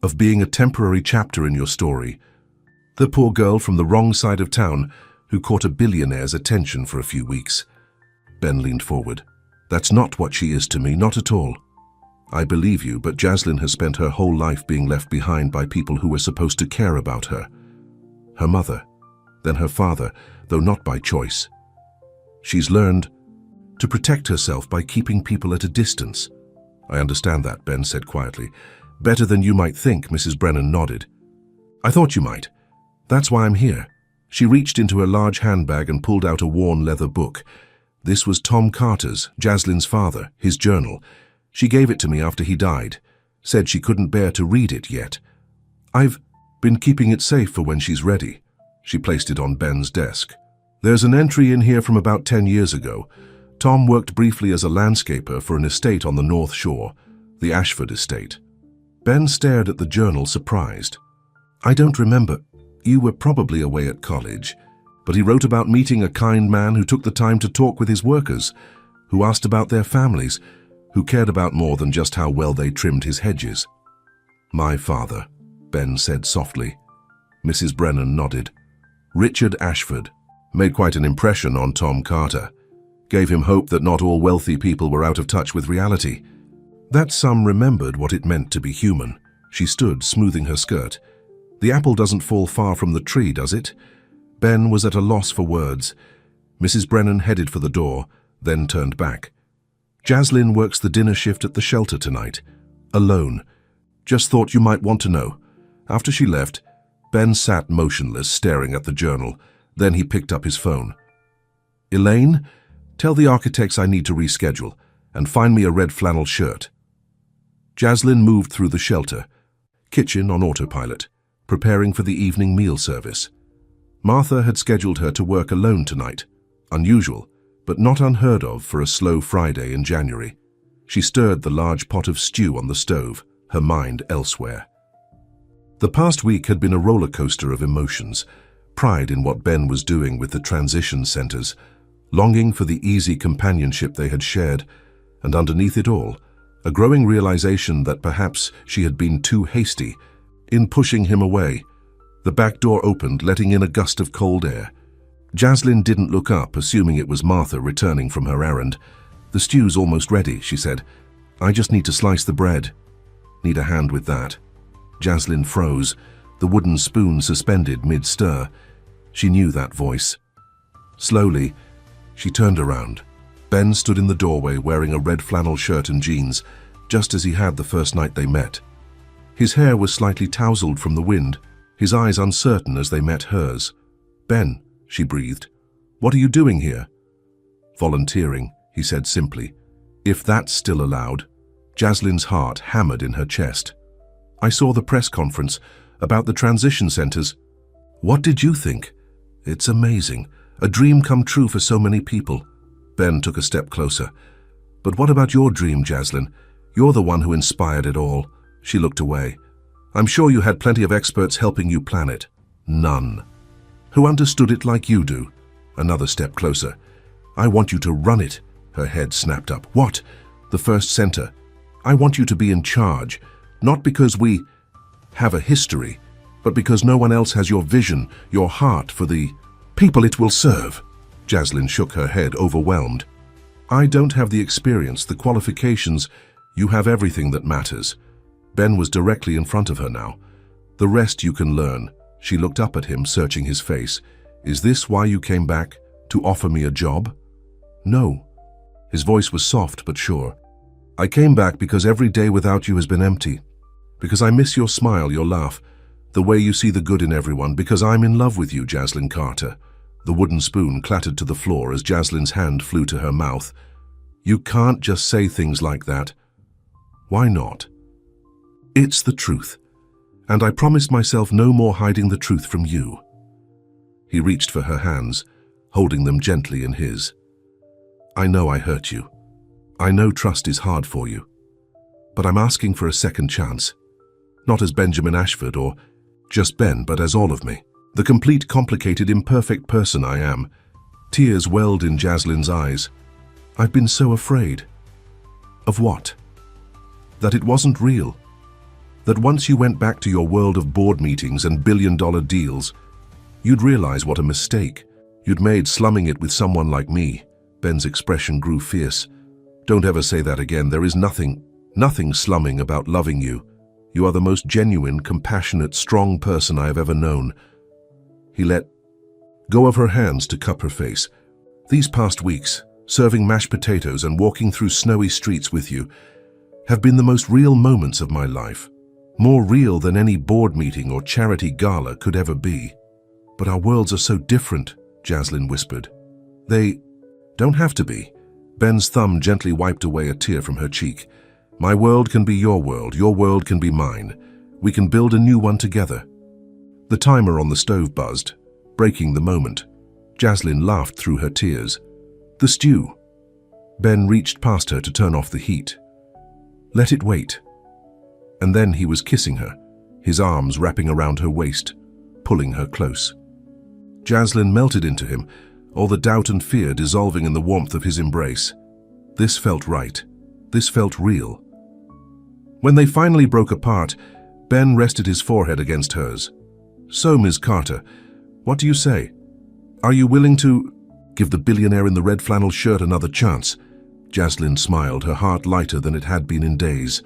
Of being a temporary chapter in your story. The poor girl from the wrong side of town who caught a billionaire's attention for a few weeks." Ben leaned forward. "That's not what she is to me, not at all. I believe you, but Jaslyn has spent her whole life being left behind by people who were supposed to care about her. Her mother, then her father, though not by choice. She's learned to protect herself by keeping people at a distance." "I understand that," Ben said quietly. "Better than you might think," Mrs. Brennan nodded. "I thought you might. That's why I'm here." She reached into her large handbag and pulled out a worn leather book. This was Tom Carter's, Jaslyn's father, his journal. She gave it to me after he died. Said she couldn't bear to read it yet. "I've been keeping it safe for when she's ready." She placed it on Ben's desk. "There's an entry in here from about 10 years ago. Tom worked briefly as a landscaper for an estate on the North Shore, the Ashford estate." Ben stared at the journal, surprised. "I don't remember. You were probably away at college. But he wrote about meeting a kind man who took the time to talk with his workers, who asked about their families, who cared about more than just how well they trimmed his hedges." "My father," Ben said softly. Mrs. Brennan nodded. "Richard Ashford. Made quite an impression on Tom Carter. Gave him hope that not all wealthy people were out of touch with reality. That some remembered what it meant to be human." She stood, smoothing her skirt. "The apple doesn't fall far from the tree, does it?" Ben was at a loss for words. Mrs. Brennan headed for the door, then turned back. "Jaslyn works the dinner shift at the shelter tonight. Alone. Just thought you might want to know." After she left, Ben sat motionless, staring at the journal. Then he picked up his phone. "Elaine, tell the architects I need to reschedule, and find me a red flannel shirt." Jaslyn moved through the shelter, kitchen on autopilot, preparing for the evening meal service. Martha had scheduled her to work alone tonight. Unusual, but not unheard of for a slow Friday in January. She stirred the large pot of stew on the stove, her mind elsewhere. The past week had been a roller coaster of emotions, pride in what Ben was doing with the transition centers, longing for the easy companionship they had shared, and underneath it all, a growing realization that perhaps she had been too hasty in pushing him away. The back door opened, letting in a gust of cold air. Jaslyn didn't look up, assuming it was Martha returning from her errand. "The stew's almost ready," she said. "I just need to slice the bread." "Need a hand with that." Jaslyn froze, the wooden spoon suspended mid-stir. She knew that voice. Slowly, she turned around. Ben stood in the doorway wearing a red flannel shirt and jeans, just as he had the first night they met. His hair was slightly tousled from the wind, his eyes uncertain as they met hers. "Ben," she breathed, "what are you doing here?" "Volunteering," he said simply. "If that's still allowed." Jaslyn's heart hammered in her chest. "I saw the press conference about the transition centers. What did you think?" "It's amazing. A dream come true for so many people." Ben took a step closer. "But what about your dream, Jaslyn? You're the one who inspired it all." She looked away. "I'm sure you had plenty of experts helping you plan it." "None," who understood it like you do. Another step closer. I want you to run it. Her head snapped up. What? The first center. I want you to be in charge, not because we have a history, but because no one else has your vision, your heart for the people it will serve. Jaslyn shook her head, overwhelmed. I don't have the experience, the qualifications. You have everything that matters. Ben was directly in front of her now. The rest you can learn. She looked up at him, searching his face. Is this why you came back? To offer me a job? No. His voice was soft but sure. I came back because every day without you has been empty. Because I miss your smile, your laugh, the way you see the good in everyone. Because I'm in love with you, Jaslyn Carter. The wooden spoon clattered to the floor as Jaslyn's hand flew to her mouth. You can't just say things like that. Why not? It's the truth. And I promised myself no more hiding the truth from you. He reached for her hands, holding them gently in his. I know I hurt you. I know trust is hard for you. But I'm asking for a second chance. Not as Benjamin Ashford or just Ben, but as all of me. The complete, complicated, imperfect person I am. Tears welled in Jaslyn's eyes. I've been so afraid. Of what? That it wasn't real. That once you went back to your world of board meetings and billion-dollar deals, you'd realize what a mistake you'd made slumming it with someone like me. Ben's expression grew fierce. Don't ever say that again. There is nothing slumming about loving you. You are the most genuine, compassionate, strong person I have ever known. He let go of her hands to cup her face. These past weeks, serving mashed potatoes and walking through snowy streets with you, have been the most real moments of my life. More real than any board meeting or charity gala could ever be. But our worlds are so different, Jaslyn whispered. They don't have to be. Ben's thumb gently wiped away a tear from her cheek. My world can be your world can be mine. We can build a new one together. The timer on the stove buzzed, breaking the moment. Jaslyn laughed through her tears. The stew. Ben reached past her to turn off the heat. Let it wait. And then he was kissing her, his arms wrapping around her waist, pulling her close. Jaslyn melted into him, all the doubt and fear dissolving in the warmth of his embrace. This felt right. This felt real. When they finally broke apart, Ben rested his forehead against hers. So, Ms. Carter, what do you say? Are you willing to give the billionaire in the red flannel shirt another chance? Jaslyn smiled, her heart lighter than it had been in days.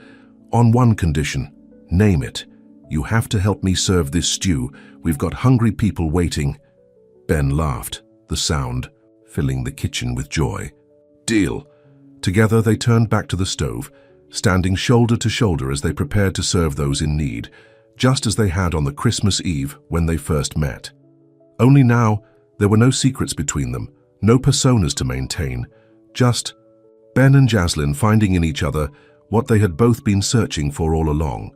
On one condition. Name it. You have to help me serve this stew. We've got hungry people waiting. Ben laughed, the sound filling the kitchen with joy. Deal. Together they turned back to the stove, standing shoulder to shoulder as they prepared to serve those in need, just as they had on the Christmas Eve when they first met. Only now, there were no secrets between them, no personas to maintain, just Ben and Jaslyn finding in each other what they had both been searching for all along,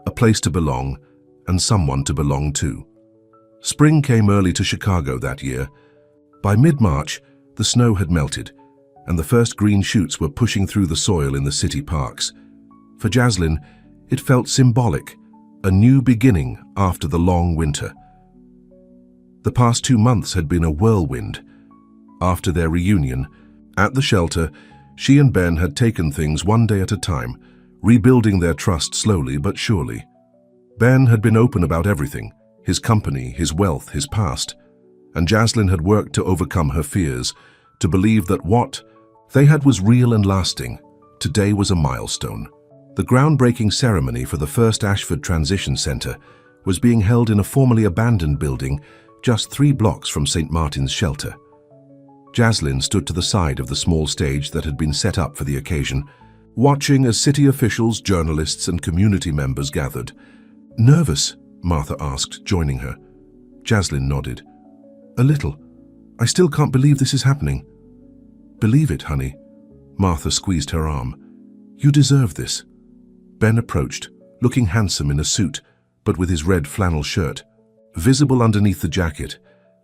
a place to belong and someone to belong to. Spring came early to Chicago that year. By mid-March, the snow had melted, and the first green shoots were pushing through the soil in the city parks. For Jaslyn, it felt symbolic, a new beginning after the long winter. The past 2 months had been a whirlwind. After their reunion, at the shelter, she and Ben had taken things one day at a time, rebuilding their trust slowly but surely. Ben had been open about everything, his company, his wealth, his past, and Jaslyn had worked to overcome her fears, to believe that what they had was real and lasting. Today was a milestone. The groundbreaking ceremony for the first Ashford Transition Center was being held in a formerly abandoned building just 3 blocks from St. Martin's shelter. Jaslyn stood to the side of the small stage that had been set up for the occasion, watching as city officials, journalists, and community members gathered. Nervous? Martha asked, joining her. Jaslyn nodded. A little. I still can't believe this is happening. Believe it, honey. Martha squeezed her arm. You deserve this. Ben approached, looking handsome in a suit, but with his red flannel shirt, visible underneath the jacket,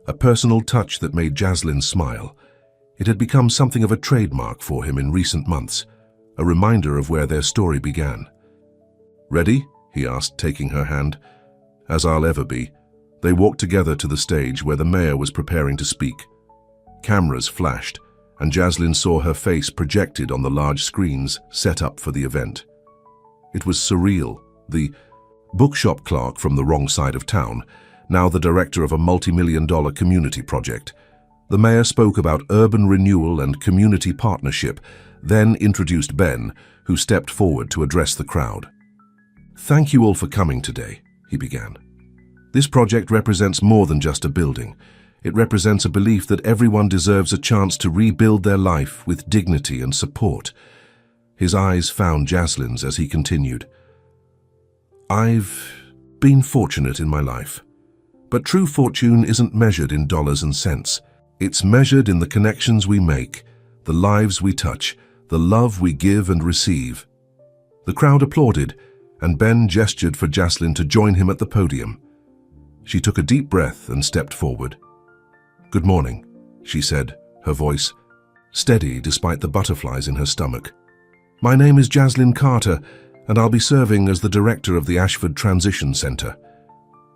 a personal touch that made Jaslyn smile. It had become something of a trademark for him in recent months, a reminder of where their story began. Ready? He asked, taking her hand. As I'll ever be. They walked together to the stage where the mayor was preparing to speak. Cameras flashed, and Jaslyn saw her face projected on the large screens set up for the event. It was surreal. The bookshop clerk from the wrong side of town, now the director of a multi-million-dollar community project. The mayor spoke about urban renewal and community partnership, then introduced Ben, who stepped forward to address the crowd. "Thank you all for coming today," he began. "This project represents more than just a building. It represents a belief that everyone deserves a chance to rebuild their life with dignity and support." His eyes found Jaslyn's as he continued. "I've been fortunate in my life. But true fortune isn't measured in dollars and cents. It's measured in the connections we make, the lives we touch, the love we give and receive." The crowd applauded, and Ben gestured for Jaslyn to join him at the podium. She took a deep breath and stepped forward. "Good morning," she said, her voice steady despite the butterflies in her stomach. "My name is Jaslyn Carter, and I'll be serving as the director of the Ashford Transition Center."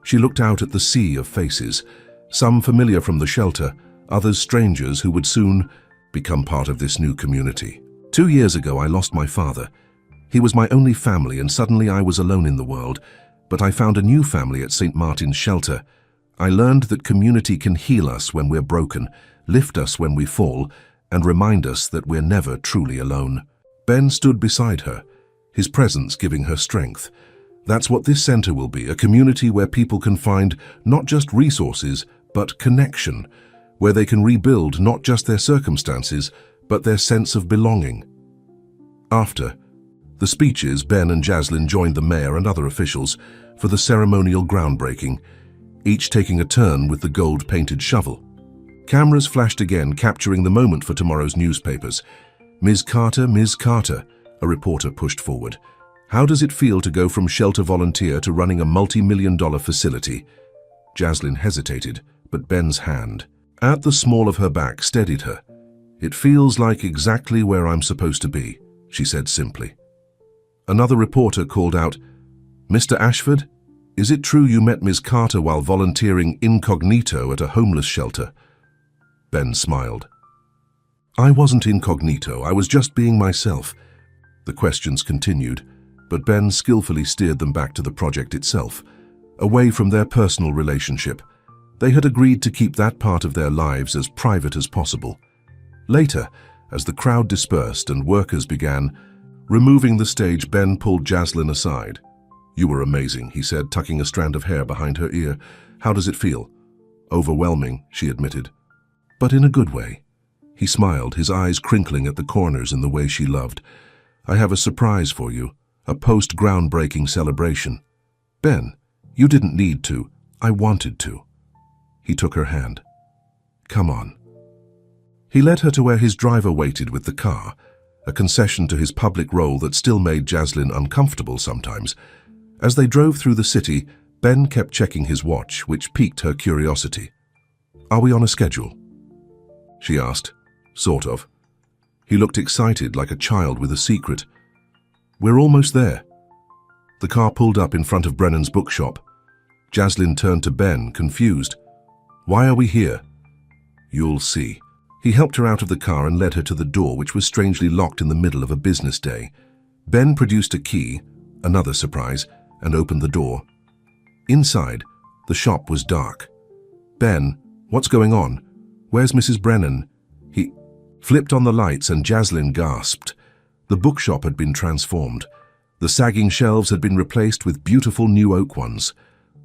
She looked out at the sea of faces, some familiar from the shelter, others strangers who would soon become part of this new community. 2 years ago, I lost my father. He was my only family, and suddenly I was alone in the world. But I found a new family at St. Martin's Shelter. I learned that community can heal us when we're broken, lift us when we fall, and remind us that we're never truly alone. Ben stood beside her, his presence giving her strength. That's what this center will be, a community where people can find not just resources, but connection, where they can rebuild not just their circumstances, but their sense of belonging. After the speeches, Ben and Jaslyn joined the mayor and other officials for the ceremonial groundbreaking, each taking a turn with the gold-painted shovel. Cameras flashed again, capturing the moment for tomorrow's newspapers. Ms. Carter, a reporter pushed forward. "How does it feel to go from shelter volunteer to running a multi-million-dollar facility?" Jaslyn hesitated, but Ben's hand, at the small of her back, steadied her. "It feels like exactly where I'm supposed to be," she said simply. Another reporter called out, "Mr. Ashford, is it true you met Ms. Carter while volunteering incognito at a homeless shelter?" Ben smiled. "I wasn't incognito, I was just being myself." The questions continued, but Ben skillfully steered them back to the project itself, away from their personal relationship. They had agreed to keep that part of their lives as private as possible. Later, as the crowd dispersed and workers began removing the stage, Ben pulled Jaslyn aside. "You were amazing," he said, tucking a strand of hair behind her ear. "How does it feel?" "Overwhelming," she admitted. "But in a good way." He smiled, his eyes crinkling at the corners in the way she loved. "I have a surprise for you, a post-groundbreaking celebration." "Ben, you didn't need to. I wanted to." He took her hand. "Come on." He led her to where his driver waited with the car, a concession to his public role that still made Jaslyn uncomfortable sometimes. As they drove through the city, Ben kept checking his watch, which piqued her curiosity. "Are we on a schedule?" she asked. "Sort of." He looked excited, like a child with a secret. "We're almost there." The car pulled up in front of Brennan's bookshop. Jaslyn turned to Ben, confused. "Why are we here?" "You'll see." He helped her out of the car and led her to the door, which was strangely locked in the middle of a business day. Ben produced a key, another surprise, and opened the door. Inside, the shop was dark. "Ben, what's going on? Where's Mrs. Brennan?" He flipped on the lights and Jaslyn gasped. The bookshop had been transformed. The sagging shelves had been replaced with beautiful new oak ones.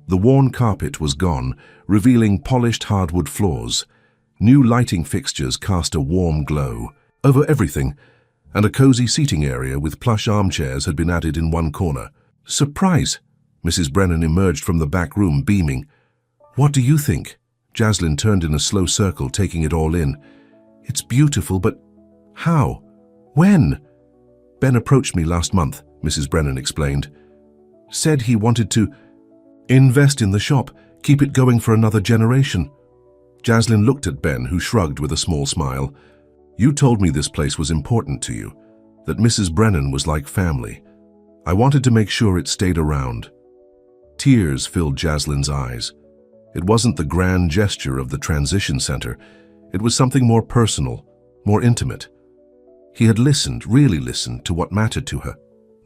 The worn carpet was gone, revealing polished hardwood floors. New lighting fixtures cast a warm glow over everything, and a cozy seating area with plush armchairs had been added in one corner. "Surprise!" Mrs. Brennan emerged from the back room, beaming. "What do you think?" Jaslyn turned in a slow circle, taking it all in. "It's beautiful, but how? When?" "Ben approached me last month," Mrs. Brennan explained. "Said he wanted to invest in the shop, keep it going for another generation." Jaslyn looked at Ben, who shrugged with a small smile. "You told me this place was important to you, that Mrs. Brennan was like family. I wanted to make sure it stayed around." Tears filled Jaslyn's eyes. It wasn't the grand gesture of the transition center. It was something more personal, more intimate. He had listened, really listened, to what mattered to her.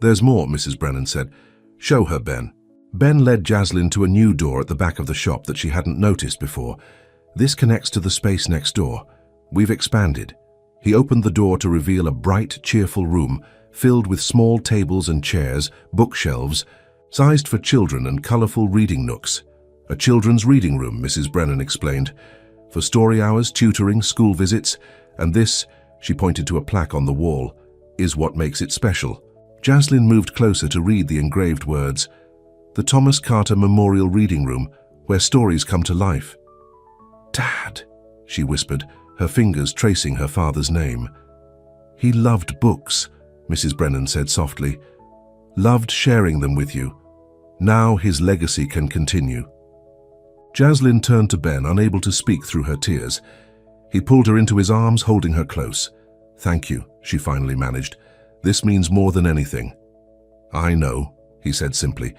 "There's more," Mrs. Brennan said. "Show her, Ben." Ben led Jaslyn to a new door at the back of the shop that she hadn't noticed before. "This connects to the space next door. We've expanded." He opened the door to reveal a bright, cheerful room filled with small tables and chairs, bookshelves, sized for children and colorful reading nooks. "A children's reading room," Mrs. Brennan explained, "for story hours, tutoring, school visits, and this," she pointed to a plaque on the wall, "is what makes it special." Jaslyn moved closer to read the engraved words, "The Thomas Carter Memorial Reading Room, where stories come to life." "Dad," she whispered, her fingers tracing her father's name. "He loved books," Mrs. Brennan said softly. "Loved sharing them with you. Now his legacy can continue." Jaslyn turned to Ben, unable to speak through her tears. He pulled her into his arms, holding her close. "Thank you," she finally managed. "This means more than anything." "I know," he said simply.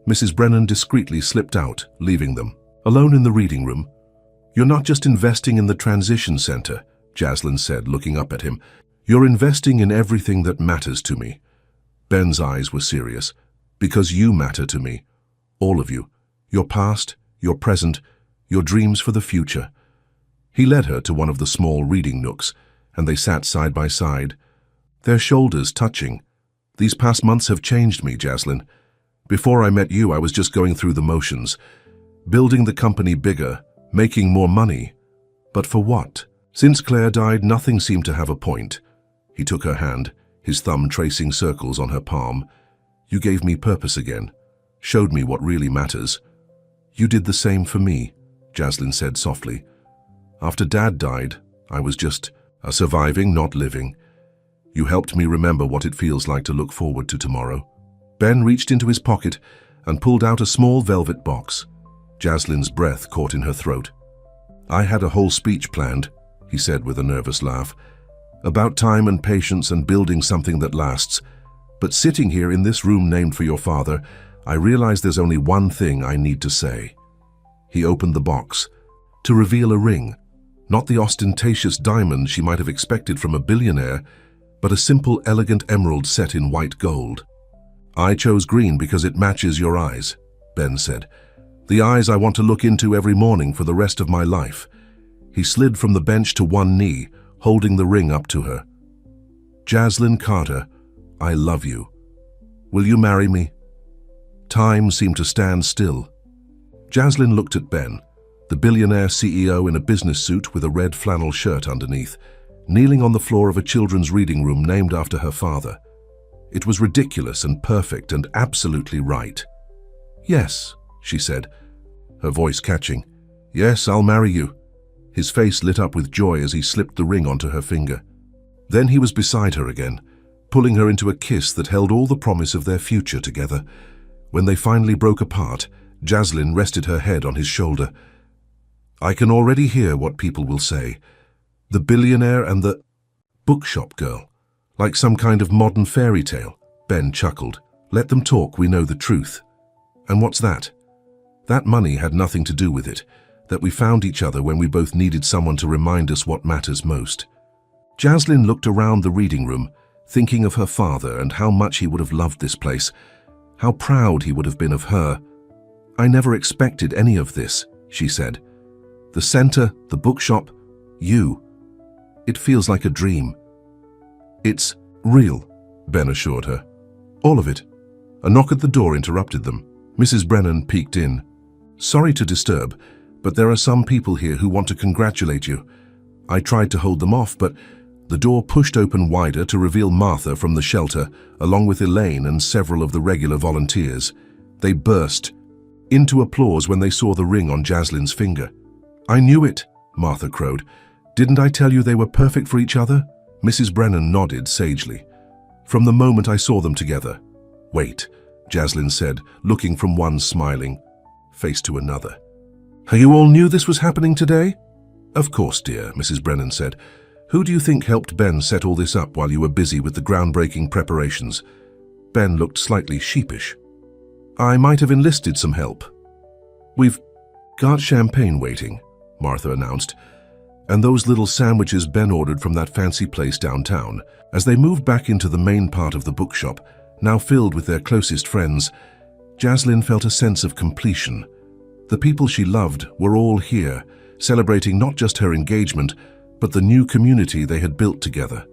Mrs. Brennan discreetly slipped out, leaving them. Alone in the reading room, "You're not just investing in the transition center," Jaslyn said, looking up at him. "You're investing in everything that matters to me." Ben's eyes were serious. "Because you matter to me. All of you. Your past, your present, your dreams for the future." He led her to one of the small reading nooks, and they sat side by side, their shoulders touching. "These past months have changed me, Jaslyn. Before I met you, I was just going through the motions, building the company bigger, making more money. But for what? Since Claire died, nothing seemed to have a point." He took her hand, his thumb tracing circles on her palm. "You gave me purpose again, showed me what really matters." "You did the same for me," Jaslyn said softly. "After Dad died, I was just a surviving, not living. You helped me remember what it feels like to look forward to tomorrow." Ben reached into his pocket and pulled out a small velvet box. Jaslyn's breath caught in her throat. "I had a whole speech planned," he said with a nervous laugh, "about time and patience and building something that lasts. But sitting here in this room named for your father, I realize there's only one thing I need to say." He opened the box to reveal a ring, not the ostentatious diamond she might have expected from a billionaire, but a simple, elegant emerald set in white gold. "I chose green because it matches your eyes," Ben said. "The eyes I want to look into every morning for the rest of my life." He slid from the bench to one knee, holding the ring up to her. "Jaslyn Carter, I love you. Will you marry me?" Time seemed to stand still. Jaslyn looked at Ben, the billionaire CEO in a business suit with a red flannel shirt underneath, kneeling on the floor of a children's reading room named after her father. It was ridiculous and perfect and absolutely right. "Yes," she said, her voice catching. "Yes, I'll marry you." His face lit up with joy as he slipped the ring onto her finger. Then he was beside her again, pulling her into a kiss that held all the promise of their future together. When they finally broke apart, Jaslyn rested her head on his shoulder. "I can already hear what people will say. The billionaire and the bookshop girl. Like some kind of modern fairy tale." Ben chuckled. "Let them talk, we know the truth." "And what's that?" "That money had nothing to do with it. That we found each other when we both needed someone to remind us what matters most." Jaslyn looked around the reading room, thinking of her father and how much he would have loved this place, how proud he would have been of her. "I never expected any of this," she said. "The center, the bookshop, you. It feels like a dream." "It's real," Ben assured her. "All of it." A knock at the door interrupted them. Mrs. Brennan peeked in. "Sorry to disturb, but there are some people here who want to congratulate you." I tried to hold them off, but the door pushed open wider to reveal Martha from the shelter, along with Elaine and several of the regular volunteers. They burst into applause when they saw the ring on Jaslyn's finger. "I knew it," Martha crowed. "Didn't I tell you they were perfect for each other?" Mrs. Brennan nodded sagely. "From the moment I saw them together." "Wait," Jaslyn said, looking from one smiling face to another. "You all knew this was happening today?" "Of course, dear," Mrs. Brennan said. "Who do you think helped Ben set all this up while you were busy with the groundbreaking preparations?" Ben looked slightly sheepish. "I might have enlisted some help." "Got champagne waiting," Martha announced, "and those little sandwiches Ben ordered from that fancy place downtown." As they moved back into the main part of the bookshop, now filled with their closest friends, Jaslyn felt a sense of completion. The people she loved were all here, celebrating not just her engagement, but the new community they had built together.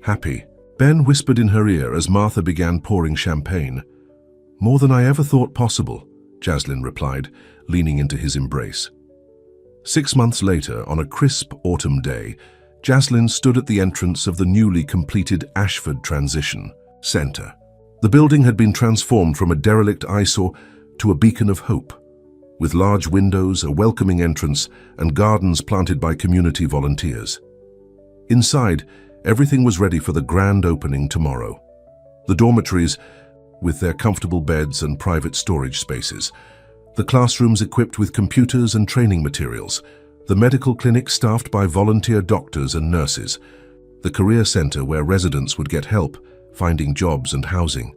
Happy, Ben whispered in her ear as Martha began pouring champagne. "More than I ever thought possible," Jaslyn replied, leaning into his embrace. 6 months later, on a crisp autumn day, Jaslyn stood at the entrance of the newly completed Ashford Transition Center. The building had been transformed from a derelict eyesore to a beacon of hope, with large windows, a welcoming entrance, and gardens planted by community volunteers. Inside, everything was ready for the grand opening tomorrow. The dormitories, with their comfortable beds and private storage spaces, the classrooms equipped with computers and training materials, the medical clinic staffed by volunteer doctors and nurses, the career center where residents would get help finding jobs and housing.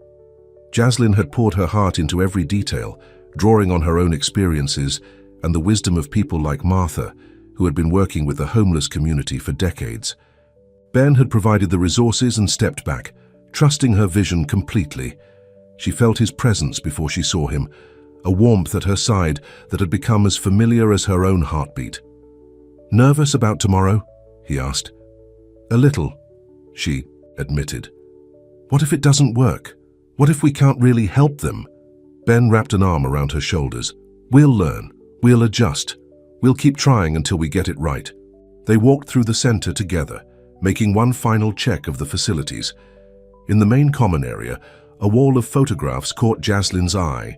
Jaslyn had poured her heart into every detail, drawing on her own experiences and the wisdom of people like Martha, who had been working with the homeless community for decades. Ben had provided the resources and stepped back, trusting her vision completely. She felt his presence before she saw him, a warmth at her side that had become as familiar as her own heartbeat. "Nervous about tomorrow?" he asked. "A little," she admitted. "What if it doesn't work? What if we can't really help them?" Ben wrapped an arm around her shoulders. "We'll learn. We'll adjust. We'll keep trying until we get it right." They walked through the center together, making one final check of the facilities. In the main common area, a wall of photographs caught Jaslyn's eye.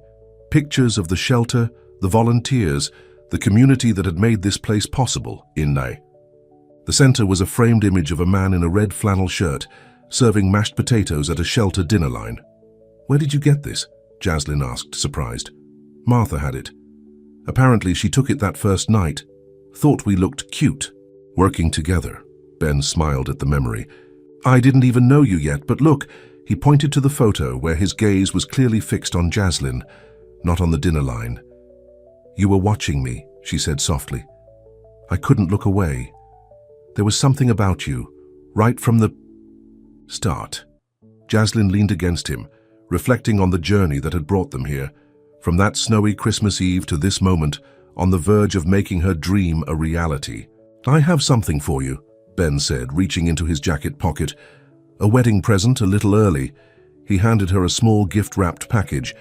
Pictures of the shelter, the volunteers, the community that had made this place possible in Nye. The center was a framed image of a man in a red flannel shirt, serving mashed potatoes at a shelter dinner line. "Where did you get this?" Jaslyn asked, surprised. "Martha had it. Apparently she took it that first night. Thought we looked cute. Working together." Ben smiled at the memory. "I didn't even know you yet, but look," he pointed to the photo where his gaze was clearly fixed on Jaslyn, not on the dinner line. "You were watching me," she said softly. "I couldn't look away. There was something about you, right from the start." Jaslyn leaned against him, reflecting on the journey that had brought them here, from that snowy Christmas Eve to this moment, on the verge of making her dream a reality. "I have something for you," Ben said, reaching into his jacket pocket. "A wedding present a little early." He handed her a small gift-wrapped package.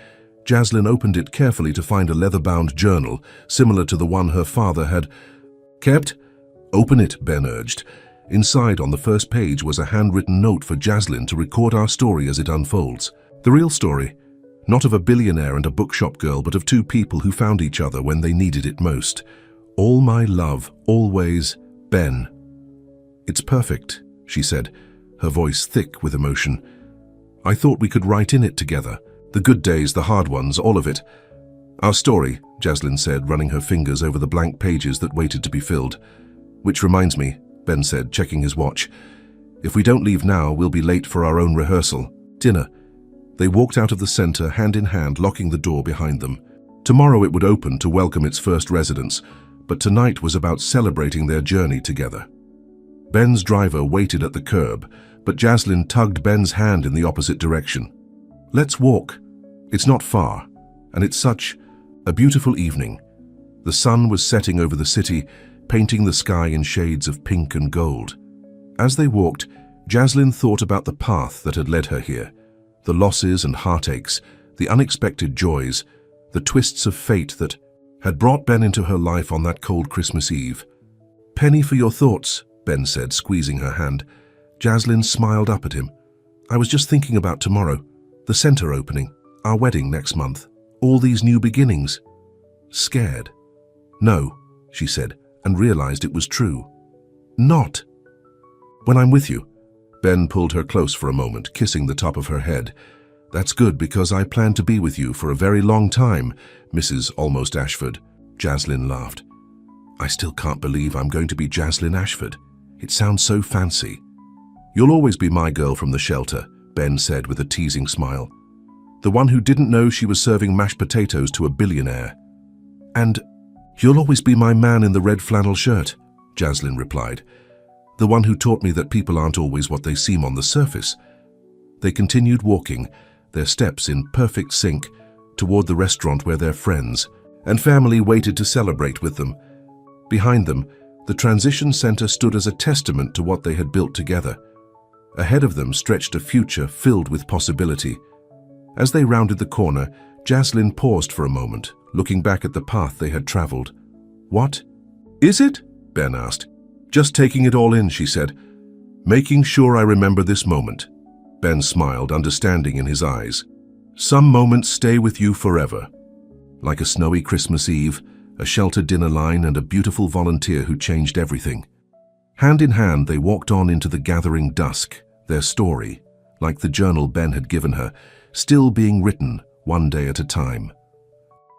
Jaslyn opened it carefully to find a leather-bound journal, similar to the one her father had kept. "Open it," Ben urged. Inside, on the first page, was a handwritten note for Jaslyn to record our story as it unfolds. The real story, not of a billionaire and a bookshop girl, but of two people who found each other when they needed it most. "All my love, always, Ben." "It's perfect," she said, her voice thick with emotion. "I thought we could write in it together. The good days, the hard ones, all of it." "Our story," Jaslyn said, running her fingers over the blank pages that waited to be filled. "Which reminds me," Ben said, checking his watch. "If we don't leave now, we'll be late for our own rehearsal. Dinner." They walked out of the center, hand in hand, locking the door behind them. Tomorrow it would open to welcome its first residents, but tonight was about celebrating their journey together. Ben's driver waited at the curb, but Jaslyn tugged Ben's hand in the opposite direction. "Let's walk. It's not far, and it's such a beautiful evening." The sun was setting over the city, painting the sky in shades of pink and gold. As they walked, Jaslyn thought about the path that had led her here, the losses and heartaches, the unexpected joys, the twists of fate that had brought Ben into her life on that cold Christmas Eve. "Penny for your thoughts," Ben said, squeezing her hand. Jaslyn smiled up at him. "I was just thinking about tomorrow, the center opening, our wedding next month, all these new beginnings." "Scared?" "No," she said, and realized it was true. "Not when I'm with you." Ben pulled her close for a moment, kissing the top of her head. "That's good, because I plan to be with you for a very long time, Mrs. Almost Ashford." Jaslyn laughed. "I still can't believe I'm going to be Jaslyn Ashford. It sounds so fancy." "You'll always be my girl from the shelter," Ben said with a teasing smile. "The one who didn't know she was serving mashed potatoes to a billionaire." "And "You'll always be my man in the red flannel shirt," Jaslyn replied. "The one who taught me that people aren't always what they seem on the surface." They continued walking, their steps in perfect sync, toward the restaurant where their friends and family waited to celebrate with them. Behind them, the transition center stood as a testament to what they had built together. Ahead of them stretched a future filled with possibility. As they rounded the corner, Jaslyn paused for a moment, looking back at the path they had traveled. "What is it?" Ben asked. "Just taking it all in," she said. "Making sure I remember this moment." Ben smiled, understanding in his eyes. "Some moments stay with you forever." Like a snowy Christmas Eve, a sheltered dinner line, and a beautiful volunteer who changed everything. Hand in hand, they walked on into the gathering dusk, their story, like the journal Ben had given her, still being written one day at a time.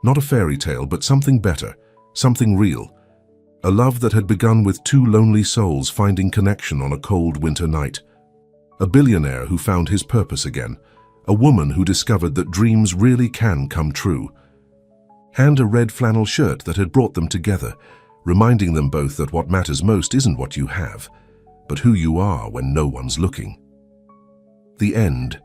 Not a fairy tale, but something better, something real. A love that had begun with two lonely souls finding connection on a cold winter night. A billionaire who found his purpose again. A woman who discovered that dreams really can come true. And a red flannel shirt that had brought them together, reminding them both that what matters most isn't what you have, but who you are when no one's looking. The end.